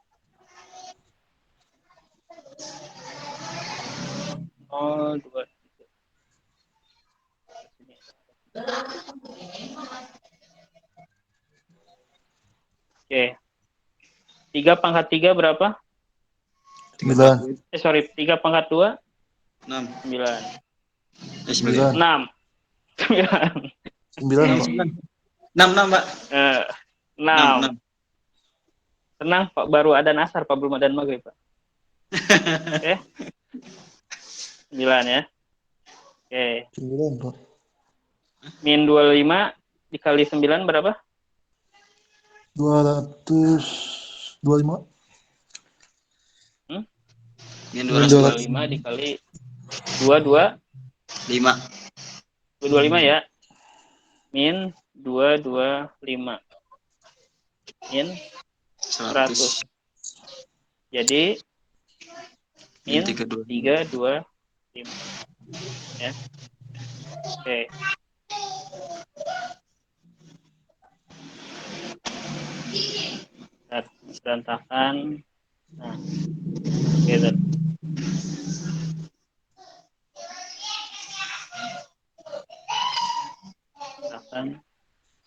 [SPEAKER 1] 0, 2, 3. Oke. 3 pangkat 3 berapa?
[SPEAKER 4] 9.
[SPEAKER 1] 3 pangkat 2?
[SPEAKER 6] 6.
[SPEAKER 1] 9.
[SPEAKER 4] 9.
[SPEAKER 1] 6. 9.
[SPEAKER 4] 9, Pak.
[SPEAKER 6] 6, Pak.
[SPEAKER 1] 6.
[SPEAKER 6] 6.
[SPEAKER 1] Tenang, Pak, baru ada asar, Pak, belum ada maghrib, Pak. Oke. 9 ya. Oke.
[SPEAKER 4] 9, Pak.
[SPEAKER 1] Min 25 dikali 9 berapa?
[SPEAKER 4] 225.
[SPEAKER 6] Min
[SPEAKER 1] 225 dikali 225 ya. Min 225. Min 100. Jadi min 325 ya. Oke. Berantakan. Nah, oke.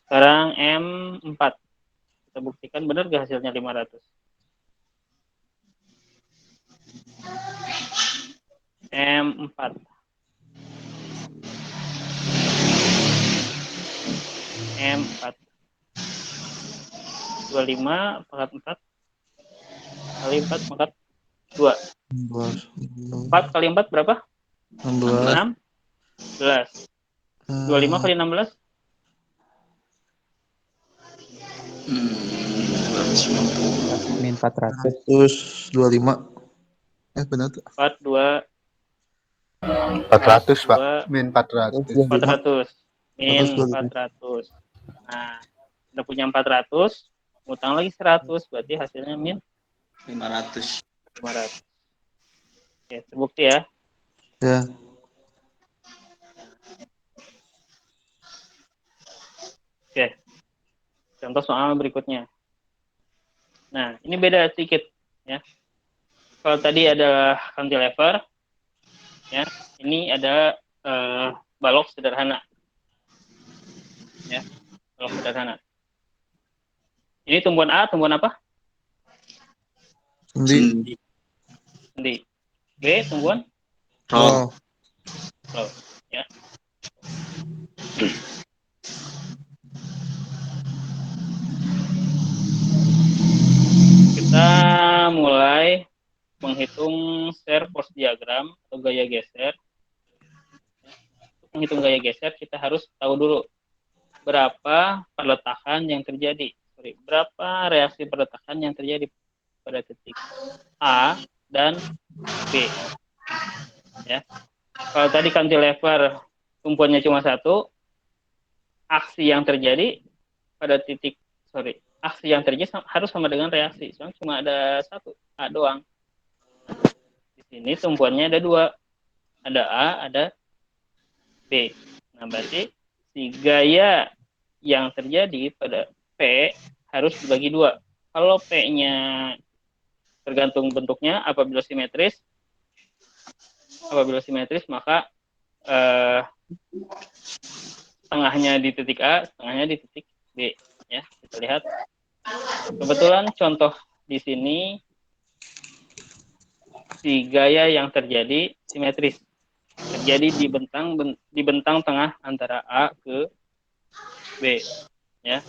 [SPEAKER 1] Sekarang M4. Kita buktikan benar gak hasilnya 500. M4. M4. 25 pangkat 4 kali 4 pangkat 2. 4 kali 4 berapa?
[SPEAKER 4] 16.
[SPEAKER 1] 16. 25 kali 16?
[SPEAKER 6] 250.
[SPEAKER 8] Min 400.
[SPEAKER 4] 125. Benar tuh.
[SPEAKER 1] 42
[SPEAKER 3] 400 Pak. Min 400.
[SPEAKER 1] 400. Min
[SPEAKER 4] 400.
[SPEAKER 1] 400. Nah, udah punya 400, ngutang lagi 100, berarti hasilnya min
[SPEAKER 6] 500.
[SPEAKER 1] 500. Oke, terbukti ya.
[SPEAKER 4] Ya.
[SPEAKER 1] Oke. Contoh soal berikutnya. Nah, ini beda sedikit ya. Kalau tadi adalah cantilever, ya, ini ada balok sederhana. Ya, balok sederhana. Ini tumbuhan A, tumbuhan apa?
[SPEAKER 4] Sendi.
[SPEAKER 1] Sendi. B, tumbuhan
[SPEAKER 4] Roll.
[SPEAKER 1] roll. Ya. Kita mulai menghitung share force diagram atau gaya geser. Untuk menghitung gaya geser, kita harus tahu dulu berapa perletakan yang terjadi. Berapa reaksi perletakan yang terjadi pada titik A dan B. Ya. Kalau tadi cantilever tumpuannya cuma satu, aksi yang terjadi pada titik aksi yang terjadi harus sama dengan reaksi. Soalnya cuma ada satu, A doang. Di sini tumpuannya ada dua, ada A, ada B. Nah, berarti si gaya yang terjadi pada P harus dibagi dua. Kalau P-nya tergantung bentuknya, apabila simetris maka setengahnya di titik A, setengahnya di titik B. Ya, kita lihat. Kebetulan contoh di sini si gaya yang terjadi simetris, terjadi di bentang tengah antara A ke B. Ya.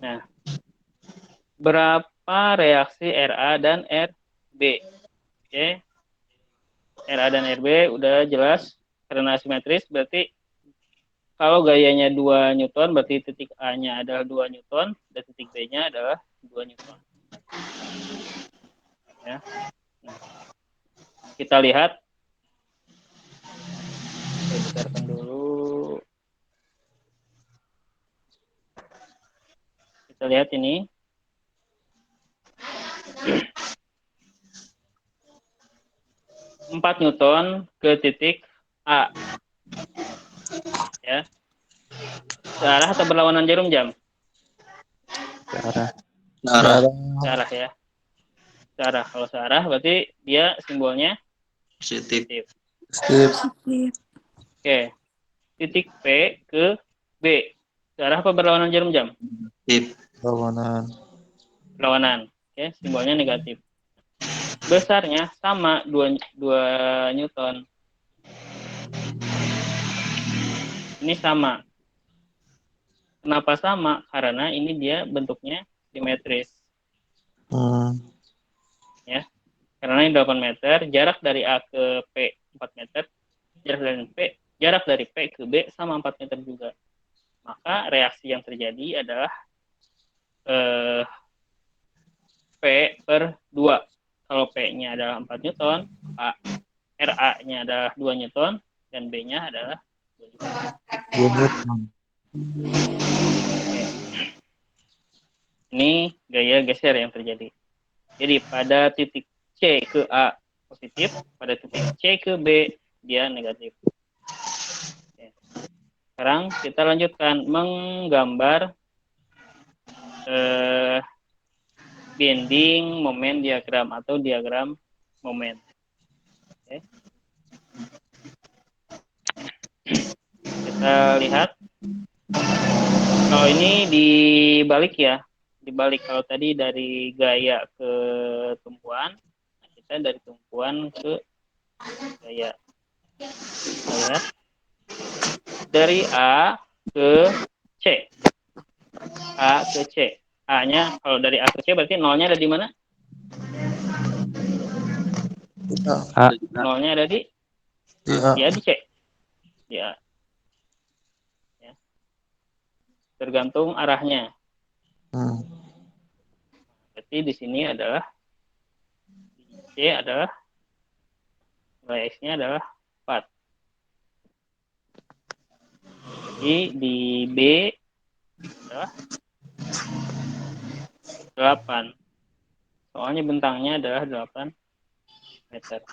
[SPEAKER 1] Nah, berapa reaksi RA dan RB? Oke. RA dan RB udah jelas karena simetris, berarti kalau gayanya 2 Newton, berarti titik A-nya adalah 2 Newton, dan titik B-nya adalah 2 Newton. Ya. Nah, kita lihat. Saya besarkan dulu. Kita lihat ini. Empat Newton ke titik A. Ya. Searah atau berlawanan jarum jam?
[SPEAKER 4] Searah.
[SPEAKER 6] Arah.
[SPEAKER 1] Searah ya. Searah. Kalau searah berarti dia simbolnya
[SPEAKER 6] Positif.
[SPEAKER 4] Skip.
[SPEAKER 1] Oke. Titik P ke B. Searah apa berlawanan jarum jam?
[SPEAKER 6] Positif.
[SPEAKER 4] Lawanan.
[SPEAKER 1] Berlawanan. Oke, simbolnya negatif. Besarnya sama 2 Newton. Ini sama. Kenapa sama? Karena ini dia bentuknya simetris. Ya. Karena ini 8 meter, jarak dari A ke P 4 meter, jarak dari P ke B sama 4 meter juga. Maka reaksi yang terjadi adalah P per 2. Kalau P-nya adalah 4 Newton, RA-nya adalah 2 Newton, dan B-nya adalah 2 Newton. Oke. Ini gaya geser yang terjadi. Jadi pada titik C ke A positif, pada titik C ke B dia negatif. Oke. Sekarang kita lanjutkan menggambar bending moment diagram atau diagram moment. Oke. Kita lihat. Kalau ini dibalik ya. Dibalik, kalau tadi dari gaya ke tumpuan, kita dari tumpuan ke gaya. Kita lihat. Dari A ke C. A ke C. A-nya, kalau dari A ke C berarti nolnya ada di mana?
[SPEAKER 4] A.
[SPEAKER 1] Nolnya ada di?
[SPEAKER 4] Di A.
[SPEAKER 1] Ya, di C. Di A. Ya. Tergantung arahnya. Berarti di sini adalah C adalah nilai X-nya adalah 4. Jadi di B adalah 8. Soalnya bentangnya adalah 8 meter.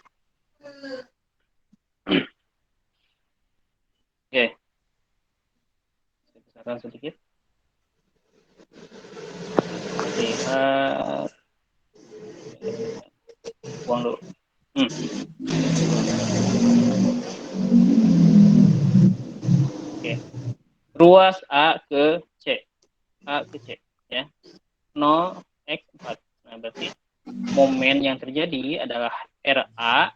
[SPEAKER 1] Oke. Saya besarkan sedikit. Lihat. Buang dulu. Oke. Ruas A ke C. A ke C. Ya. 0, X, 4. Nah, berarti momen yang terjadi adalah RA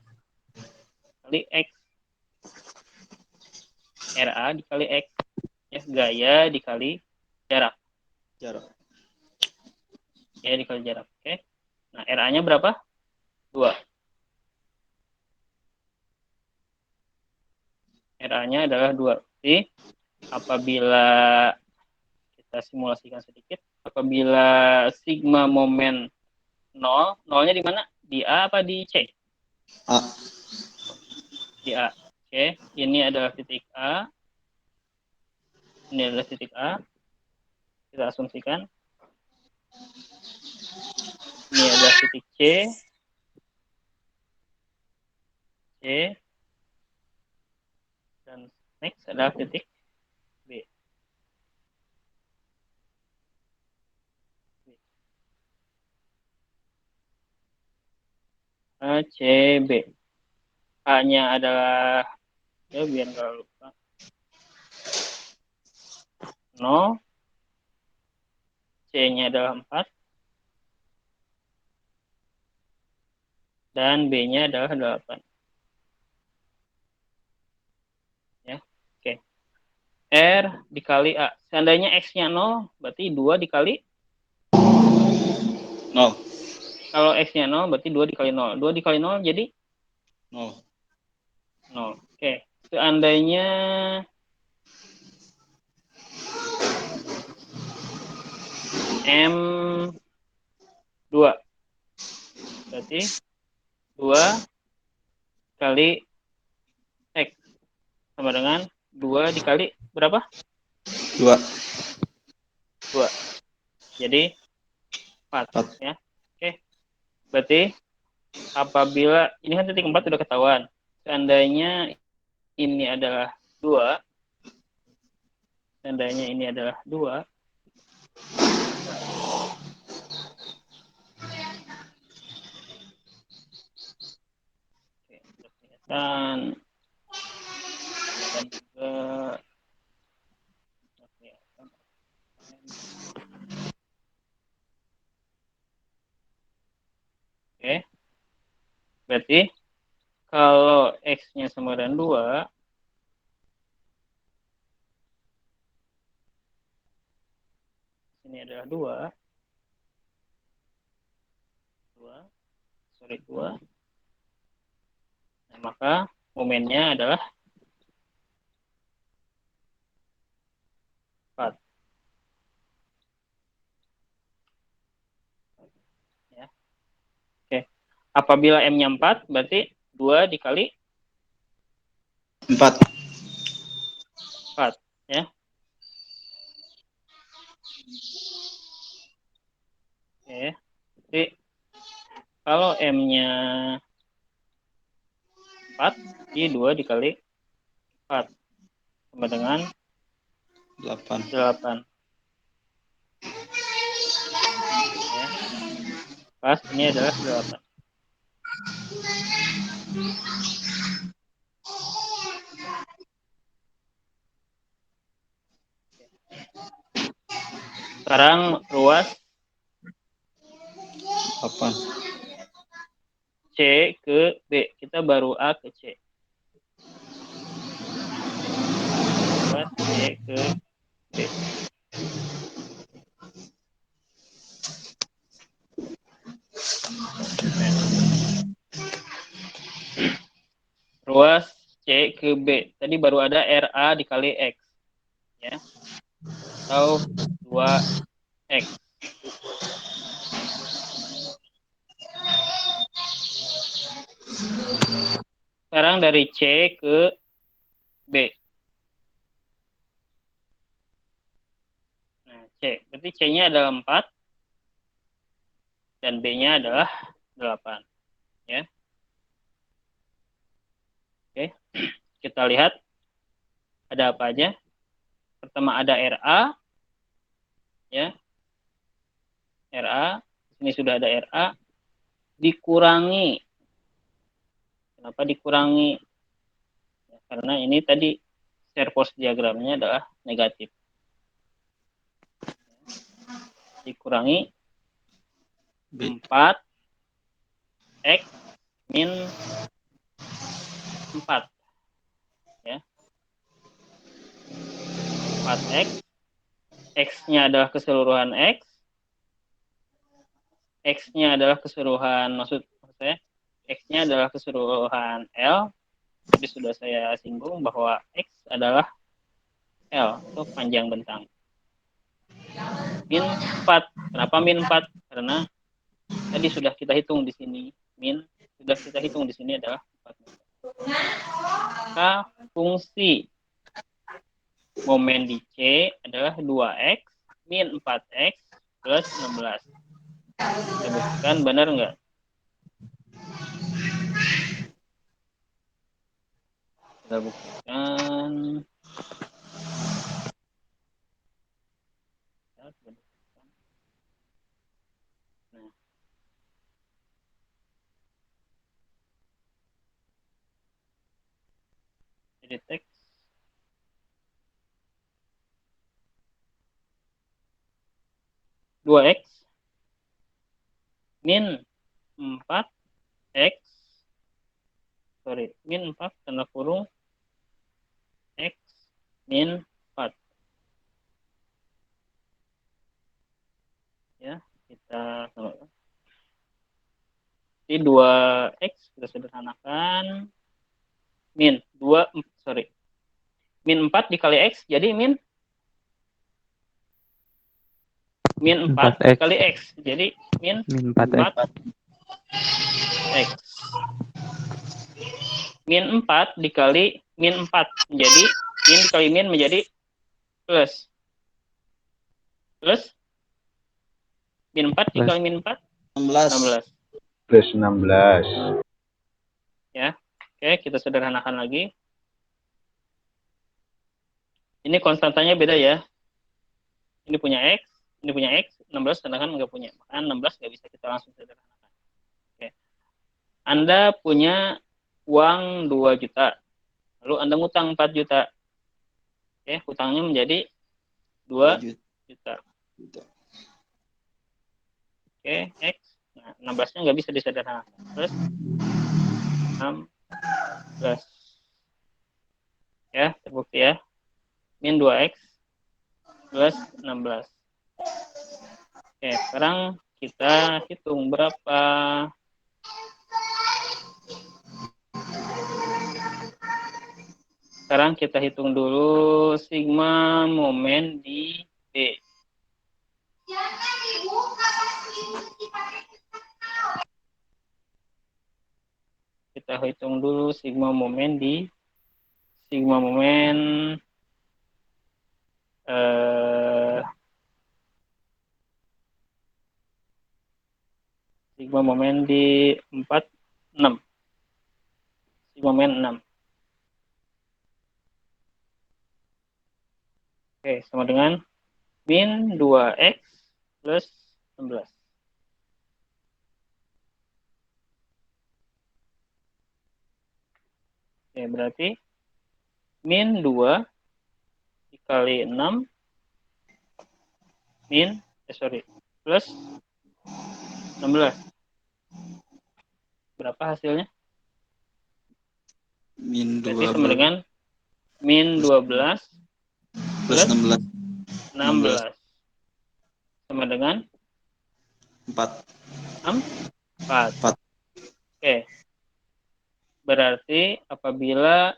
[SPEAKER 1] kali X. RA dikali X. Ya, gaya dikali jarak. Ya, dikali jarak. Oke. Nah, RA-nya berapa? 2. RA-nya adalah 2. Jadi, apabila kita simulasikan sedikit, apabila sigma momen 0, nolnya di mana? Di A apa di C?
[SPEAKER 6] A.
[SPEAKER 1] Di A. Oke, ini adalah titik A. Ini adalah titik A. Kita asumsikan. Ini adalah titik C. C. Dan next adalah titik B. A, C, B. A-nya adalah, ya biar nggak lupa, 0. C-nya adalah 4. Dan B-nya adalah 8. Ya, oke. R dikali A. Seandainya X-nya 0, berarti 2 dikali
[SPEAKER 6] 0.
[SPEAKER 1] Kalau X-nya 0, berarti 2 dikali 0. 2 dikali 0 jadi
[SPEAKER 6] 0.
[SPEAKER 1] 0. Oke. Seandainya M 2. Berarti 2 kali X sama dengan 2 dikali berapa?
[SPEAKER 6] 2.
[SPEAKER 1] 2. Jadi 4 ya. Oke. Berarti apabila ini kan titik 4 sudah ketahuan. Seandainya ini adalah 2. Seandainya ini adalah 2. Oke, kelihatan dan juga oke. Berarti kalau X-nya sama dengan 2, ini adalah 2. 2. Nah, maka momennya adalah 4. Ya. Oke. Apabila M-nya 4, berarti 2 dikali
[SPEAKER 6] 4.
[SPEAKER 1] 4. Ya. Oke. Jadi kalau M-nya 4, jadi 2 dikali 4 sama dengan
[SPEAKER 6] 8.
[SPEAKER 1] 8. Ya. Pas ini adalah 8. Sekarang ruas
[SPEAKER 6] 8.
[SPEAKER 1] C ke B. Kita baru A ke C. Ruas C ke B. Nah. Ruas C ke B. Tadi baru ada RA dikali X. Ya. Atau 2X. Sekarang dari C ke B. Nah, C. Berarti C-nya adalah 4 dan B-nya adalah 8. Ya. Oke. Kita lihat ada apa aja. Pertama ada RA. Ya. RA. Ini sudah ada RA. Dikurangi. Kenapa dikurangi? Ya, karena ini tadi share force diagramnya adalah negatif. Dikurangi 4 X min 4. Ya. 4X. X-nya adalah keseluruhan X. X-nya adalah keseluruhan, maksud saya, X-nya adalah keseluruhan L. Jadi sudah saya singgung bahwa X adalah L, atau panjang bentang. Min 4. Kenapa min 4? Karena tadi sudah kita hitung di sini. Sudah kita hitung di sini adalah 4. Maka fungsi momen di C adalah 2X min 4X plus 16. Kita buktikan benar nggak? Kita buktikan. Nah. Jadi teks. Dua X min 4X, min 4 tanda kurung X min 4. Ya, kita tambahkan. Jadi 2X kita sederhanakan. Min 4 dikali X jadi min min 4
[SPEAKER 4] 4X.
[SPEAKER 1] kali X. Jadi min
[SPEAKER 4] Min 4X.
[SPEAKER 1] 4X. Min 4 dikali min 4 menjadi min dikali min menjadi plus. Plus min 4 dikali min 4
[SPEAKER 6] 16.
[SPEAKER 1] 16.
[SPEAKER 3] Plus 16.
[SPEAKER 1] Ya. Oke, kita sederhanakan lagi. Ini konstantanya beda ya. Ini punya X, 16 sedangkan nggak punya. Maka 16 nggak bisa kita langsung sederhanakan. Oke. Anda punya uang 2 juta. Lalu Anda ngutang 4 juta. Oke, hutangnya menjadi 2 juta. Oke, X. Nah, 16-nya nggak bisa disederhanakan. Plus 16. Ya, terbukti ya. Min 2X plus 16. Oke, sekarang kita hitung berapa. Sekarang kita hitung dulu sigma momen di B. Kita hitung dulu sigma momen di sigma momen sigma momen di 4, 6. Sigma momen 6. Oke, sama dengan min 2X plus 16. Oke, berarti min 2 dikali 6 plus 16. Berapa hasilnya?
[SPEAKER 6] Min
[SPEAKER 1] Berarti
[SPEAKER 6] 12
[SPEAKER 1] sama dengan min 12
[SPEAKER 6] plus 16.
[SPEAKER 1] 16. Sama dengan
[SPEAKER 6] 4.
[SPEAKER 1] 4. Oke. Berarti apabila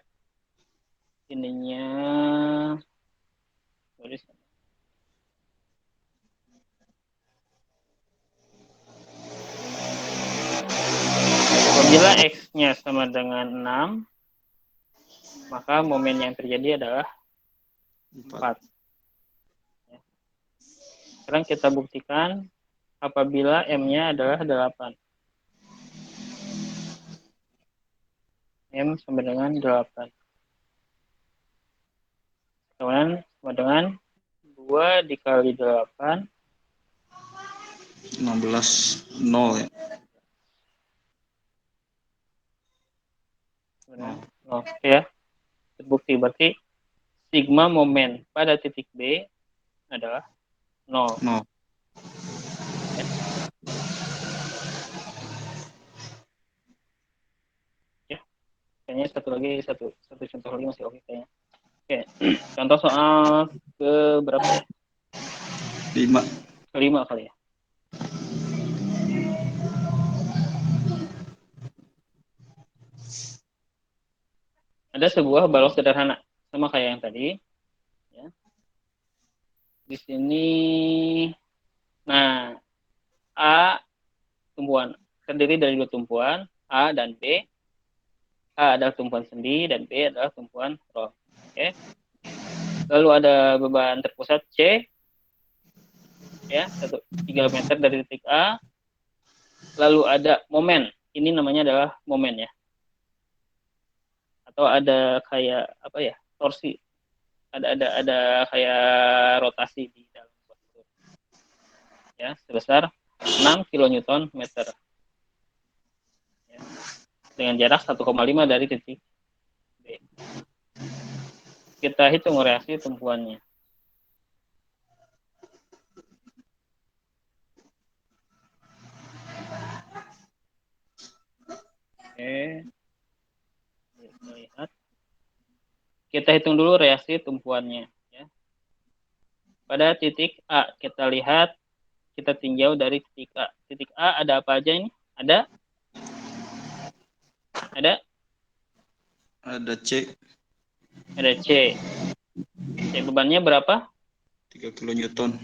[SPEAKER 1] ininya apabila X-nya sama dengan 6, maka momen yang terjadi adalah 4. Sekarang kita buktikan apabila M-nya adalah 8. M sama dengan 8. Kemudian sama dengan 2 dikali 8.
[SPEAKER 6] 16. 0 ya.
[SPEAKER 1] Oke ya. Terbukti. Berarti sigma momen pada titik B adalah 0.
[SPEAKER 6] 0.
[SPEAKER 1] Ya. Kayaknya satu contoh lagi masih oke kayaknya. Oke. Contoh soal ke berapa ya?
[SPEAKER 6] 5.
[SPEAKER 1] Kelima kali ya. Ada sebuah balok sederhana sama kayak yang tadi. Ya. Di sini, nah, A tumpuan terdiri dari 2 tumpuan, A dan B. A adalah tumpuan sendi dan B adalah tumpuan roll. Oke. Lalu ada beban terpusat C, ya, 3 meter dari titik A. Lalu ada momen, ini namanya adalah momen ya. Atau ada kayak apa ya, torsi, ada kayak rotasi di dalam struktur, ya, sebesar 6 kilonewton meter, ya, dengan jarak 1,5 dari titik B. Kita hitung reaksi tumpuannya. Oke, kita lihat. Kita hitung dulu reaksi tumpuannya. Ya. Pada titik A, kita lihat, kita tinjau dari titik A. Titik A ada apa aja ini? Ada
[SPEAKER 6] C.
[SPEAKER 1] Ada C. C bebannya berapa?
[SPEAKER 6] 3 kilonewton.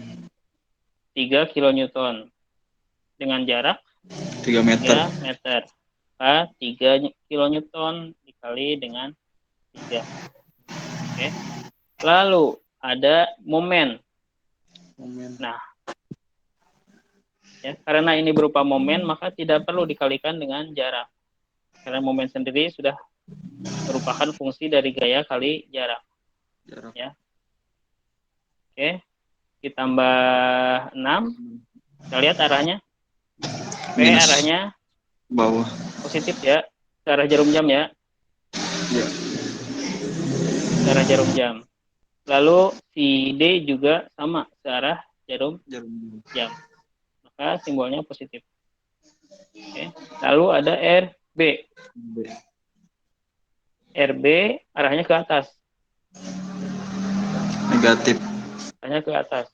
[SPEAKER 1] 3 kilonewton dengan jarak
[SPEAKER 6] 3 meter.
[SPEAKER 1] 3 meter. Maka 3 kilonewton dikali dengan 3. Oke. Lalu ada momen. Nah, ya, karena ini berupa momen, maka tidak perlu dikalikan dengan jarak. Karena momen sendiri sudah merupakan fungsi dari gaya kali jarak. Ya. Oke. Ditambah 6. Kita lihat arahnya. Oke,
[SPEAKER 6] Minus.
[SPEAKER 1] arahnya
[SPEAKER 6] Bawah.
[SPEAKER 1] positif ya. Ke arah jarum jam ya.
[SPEAKER 6] Ya.
[SPEAKER 1] Ke arah jarum jam. Lalu si D juga sama ke arah jarum jam. Maka simbolnya positif. Oke. Lalu ada RB. RB arahnya ke atas.
[SPEAKER 6] Negatif.
[SPEAKER 1] Arahnya ke atas.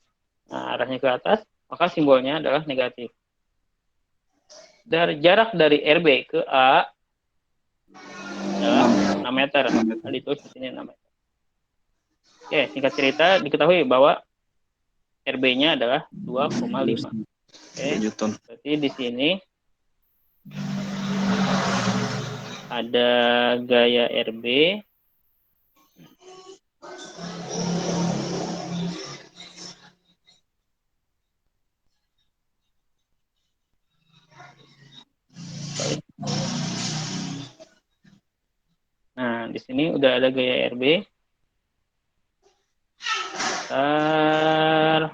[SPEAKER 1] Nah, arahnya ke atas, maka simbolnya adalah negatif. Dari jarak dari RB ke A adalah 6 meter. Nah, ditulis di sini 6 meter. Oke, singkat cerita diketahui bahwa RB-nya adalah 2,5. Oke, berarti di sini ada gaya RB Nah, di sini udah ada gaya RB sekitar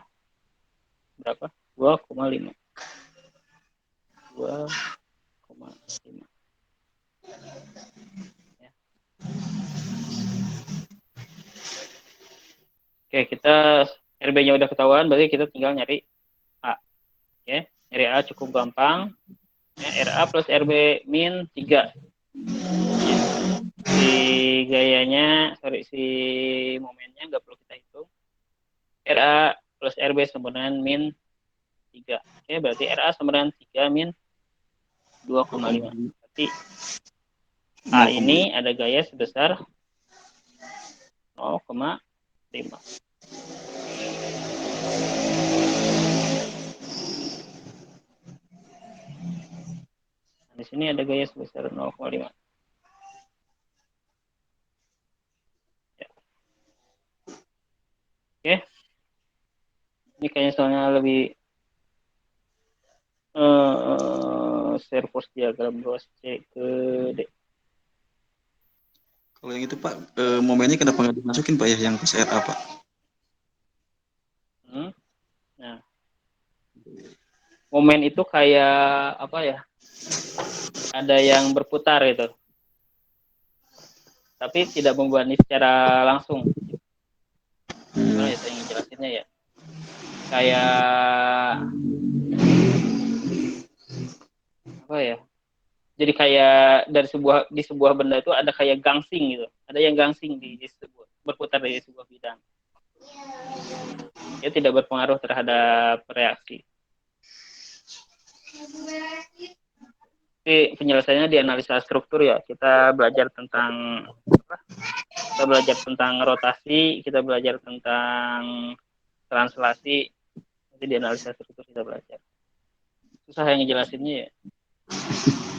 [SPEAKER 1] berapa? 2,5. 2,5. Ya. Oke, kita RB-nya udah ketahuan, berarti kita tinggal nyari A. Oke, nyari A cukup gampang. Ya, RA plus RB min 3. Ya. Si momennya nggak perlu kita hitung. RA plus RB sama dengan min 3. Oke, berarti RA sama dengan 3 min 2,5. Berarti A ini ada gaya sebesar 0,5. Nah, di sini ada gaya sebesar 0,5. Ya. Oke. Ini kayaknya soalnya lebih share force diagram ruas C ke D.
[SPEAKER 6] Kalau yang itu Pak, momennya kenapa nggak dimasukin Pak ya, yang pas RA Pak?
[SPEAKER 1] Nah, momen itu kayak apa ya? Ada yang berputar gitu, tapi tidak membebani secara langsung. Gimana ya saya ngejelasinnya ya? Kayak apa ya? Jadi kayak dari sebuah benda itu ada kayak gangsing gitu. Ada yang gangsing di sebuah, berputar di sebuah bidang. Dia tidak berpengaruh terhadap reaksi. Tapi penyelesaiannya di analisa struktur ya. Kita belajar tentang apa? Kita belajar tentang rotasi, kita belajar tentang translasi. Nanti di analisa struktur kita belajar. Susah yang ngejelasinnya ya.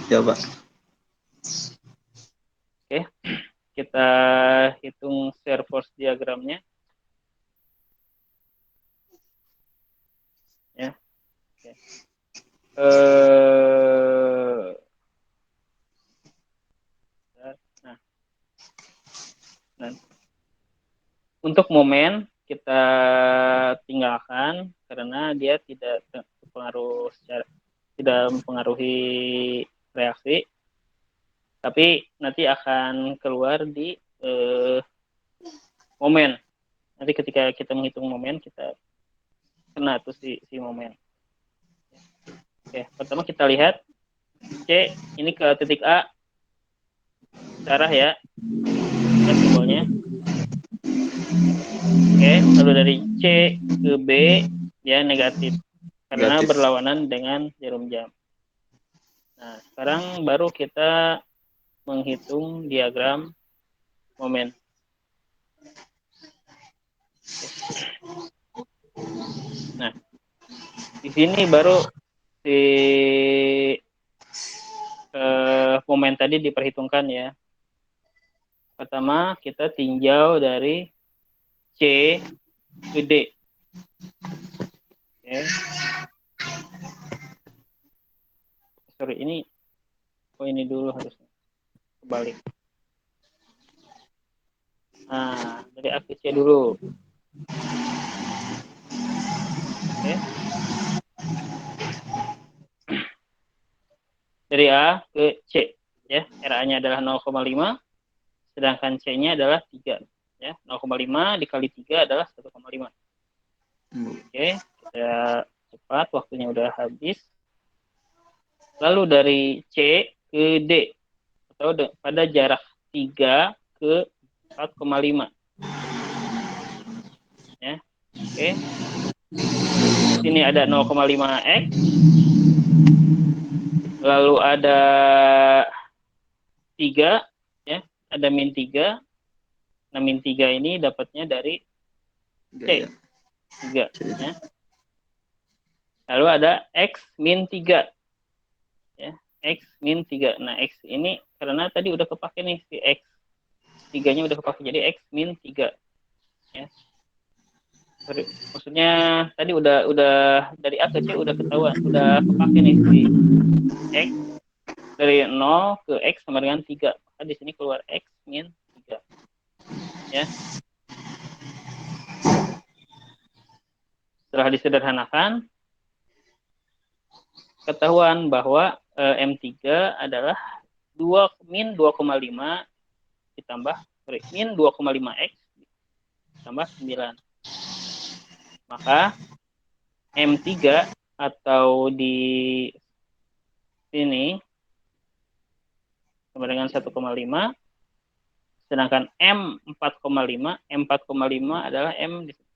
[SPEAKER 6] Ya Pak.
[SPEAKER 1] Oke, kita hitung shear force diagramnya. Ya. Oke. Nah, untuk momen kita tinggalkan karena dia tidak mempengaruhi reaksi, tapi nanti akan keluar di momen. Nanti ketika kita menghitung momen, kita kena tuh si momen. Oke, pertama kita lihat C ini ke titik A arah ya, simbolnya. Oke, lalu dari C ke B dia negatif karena berlawanan dengan jarum jam. Nah, sekarang baru kita menghitung diagram momen. Nah, Di sini baru si momen tadi diperhitungkan ya. Pertama kita tinjau dari C ke D. Oke. Sorry, ini dulu harusnya kebalik. Nah, dari A ke C dulu. Oke. Dari A ke C ya, RA-nya adalah 0,5 sedangkan C-nya adalah 3 ya. 0,5 dikali 3 adalah 1,5. Oke, kita cepat, waktunya udah habis. Lalu dari C ke D atau pada jarak 3 ke 4,5 ya. Oke. Sini ada 0,5x. Lalu ada 3 ya, ada min 3. Nah, min 3 ini dapatnya dari C. 3 ya. Lalu ada x min 3. Ya, x min 3. Nah, x ini karena tadi udah kepake nih si x 3-nya udah kepake, jadi x min 3 ya. Maksudnya tadi udah dari A ke C udah ketahuan, udah kepake nih si x dari 0 ke x sama dengan 3. Maka di sini keluar x min 3 ya. Setelah disederhanakan ketahuan bahwa M3 adalah min 2,5 ditambah min 2,5x tambah 9. Maka M3 atau di sini sama dengan 1,5, sedangkan M4,5 adalah M di sini.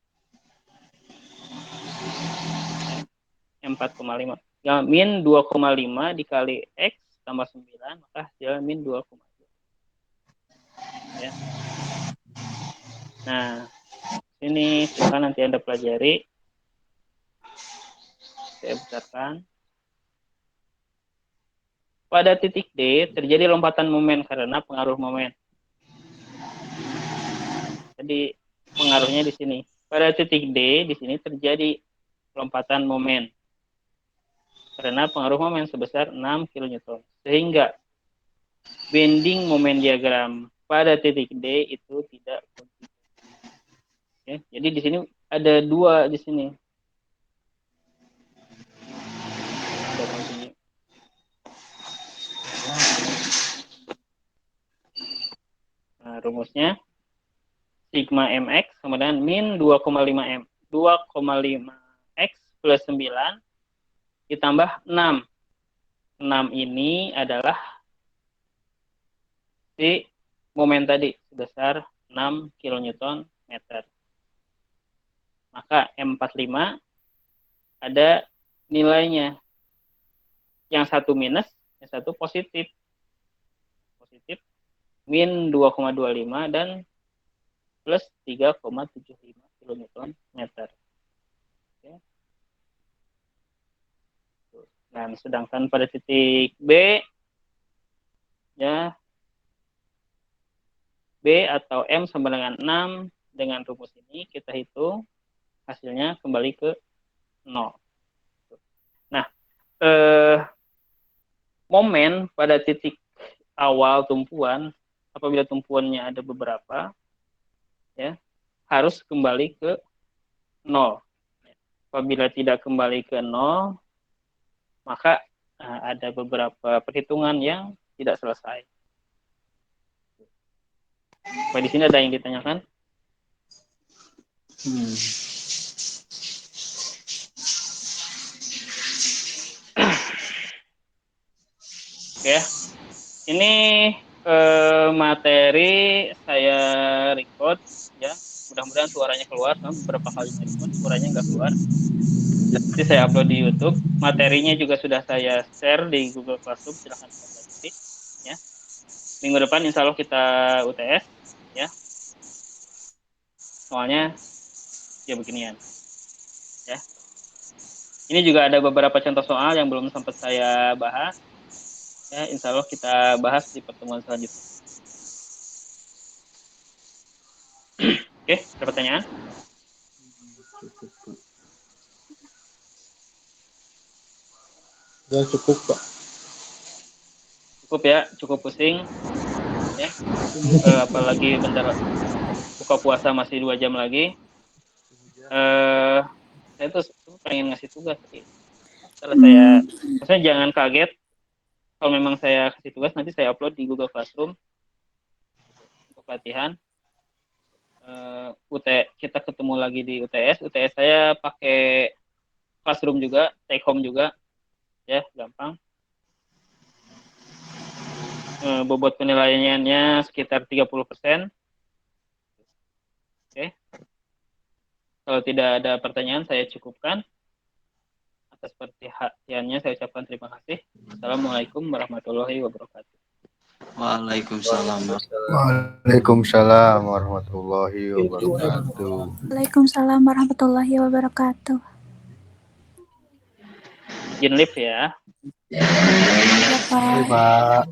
[SPEAKER 1] M4,5. Ya, min 2,5 dikali X tambah 9, maka hasilnya min 2,2. Ya. Nah, ini silakan nanti Anda pelajari. Saya besarkan. Pada titik D terjadi lompatan momen karena pengaruh momen. Jadi pengaruhnya di sini. Pada titik D di sini terjadi lompatan momen karena pengaruh momen sebesar 6 kN. Sehingga bending momen diagram pada titik D itu tidak kontinu. Ya, jadi di sini ada 2 di sini. Nah, rumusnya sigma mx sama dengan min 2,5m. 2,5x plus 9 ditambah 6. 6 ini adalah si momen tadi sebesar 6 kN meter. Maka M45 ada nilainya. Yang satu minus, yang satu positif. Positif min 2,25 dan plus 3,75 kN meter. Oke. Dan sedangkan pada titik B ya, B atau M sama dengan 6 dengan rumus ini kita hitung hasilnya kembali ke 0. Nah, momen pada titik awal tumpuan apabila tumpuannya ada beberapa ya harus kembali ke 0. Apabila tidak kembali ke 0 maka ada beberapa perhitungan yang tidak selesai. Di sini ada yang ditanyakan? Oke, ini materi saya record ya. Mudah-mudahan suaranya keluar. Beberapa kali record suaranya nggak keluar. Nanti saya upload di YouTube. Materinya juga sudah saya share di Google Classroom. Silahkan pelajari ya. Minggu depan insya Allah kita UTS ya. Soalnya ya beginian ya. Ini juga ada beberapa contoh soal yang belum sempat saya bahas. Ya, insya Allah kita bahas di pertemuan selanjutnya. Oke, ada pertanyaan?
[SPEAKER 4] Udah cukup, Pak.
[SPEAKER 1] Cukup ya, cukup pusing. Ya, apalagi bentar buka puasa masih 2 jam lagi. Saya tuh pengen ngasih tugas sih. Kalau saya, maksudnya jangan kaget kalau memang saya kasih tugas, nanti saya upload di Google Classroom untuk latihan. Kita ketemu lagi di UTS. UTS saya pakai Classroom juga, take home juga, ya gampang. Bobot penilaiannya sekitar 30%. Oke. Kalau tidak ada pertanyaan, saya cukupkan. Atas perhatiannya saya ucapkan terima kasih. Assalamualaikum warahmatullahi wabarakatuh.
[SPEAKER 6] Waalaikumsalam.
[SPEAKER 3] Waalaikumsalam warahmatullahi wabarakatuh.
[SPEAKER 8] Waalaikumsalam warahmatullahi wabarakatuh.
[SPEAKER 1] Izin live ya.
[SPEAKER 8] Ya, Pak.
[SPEAKER 3] Pak.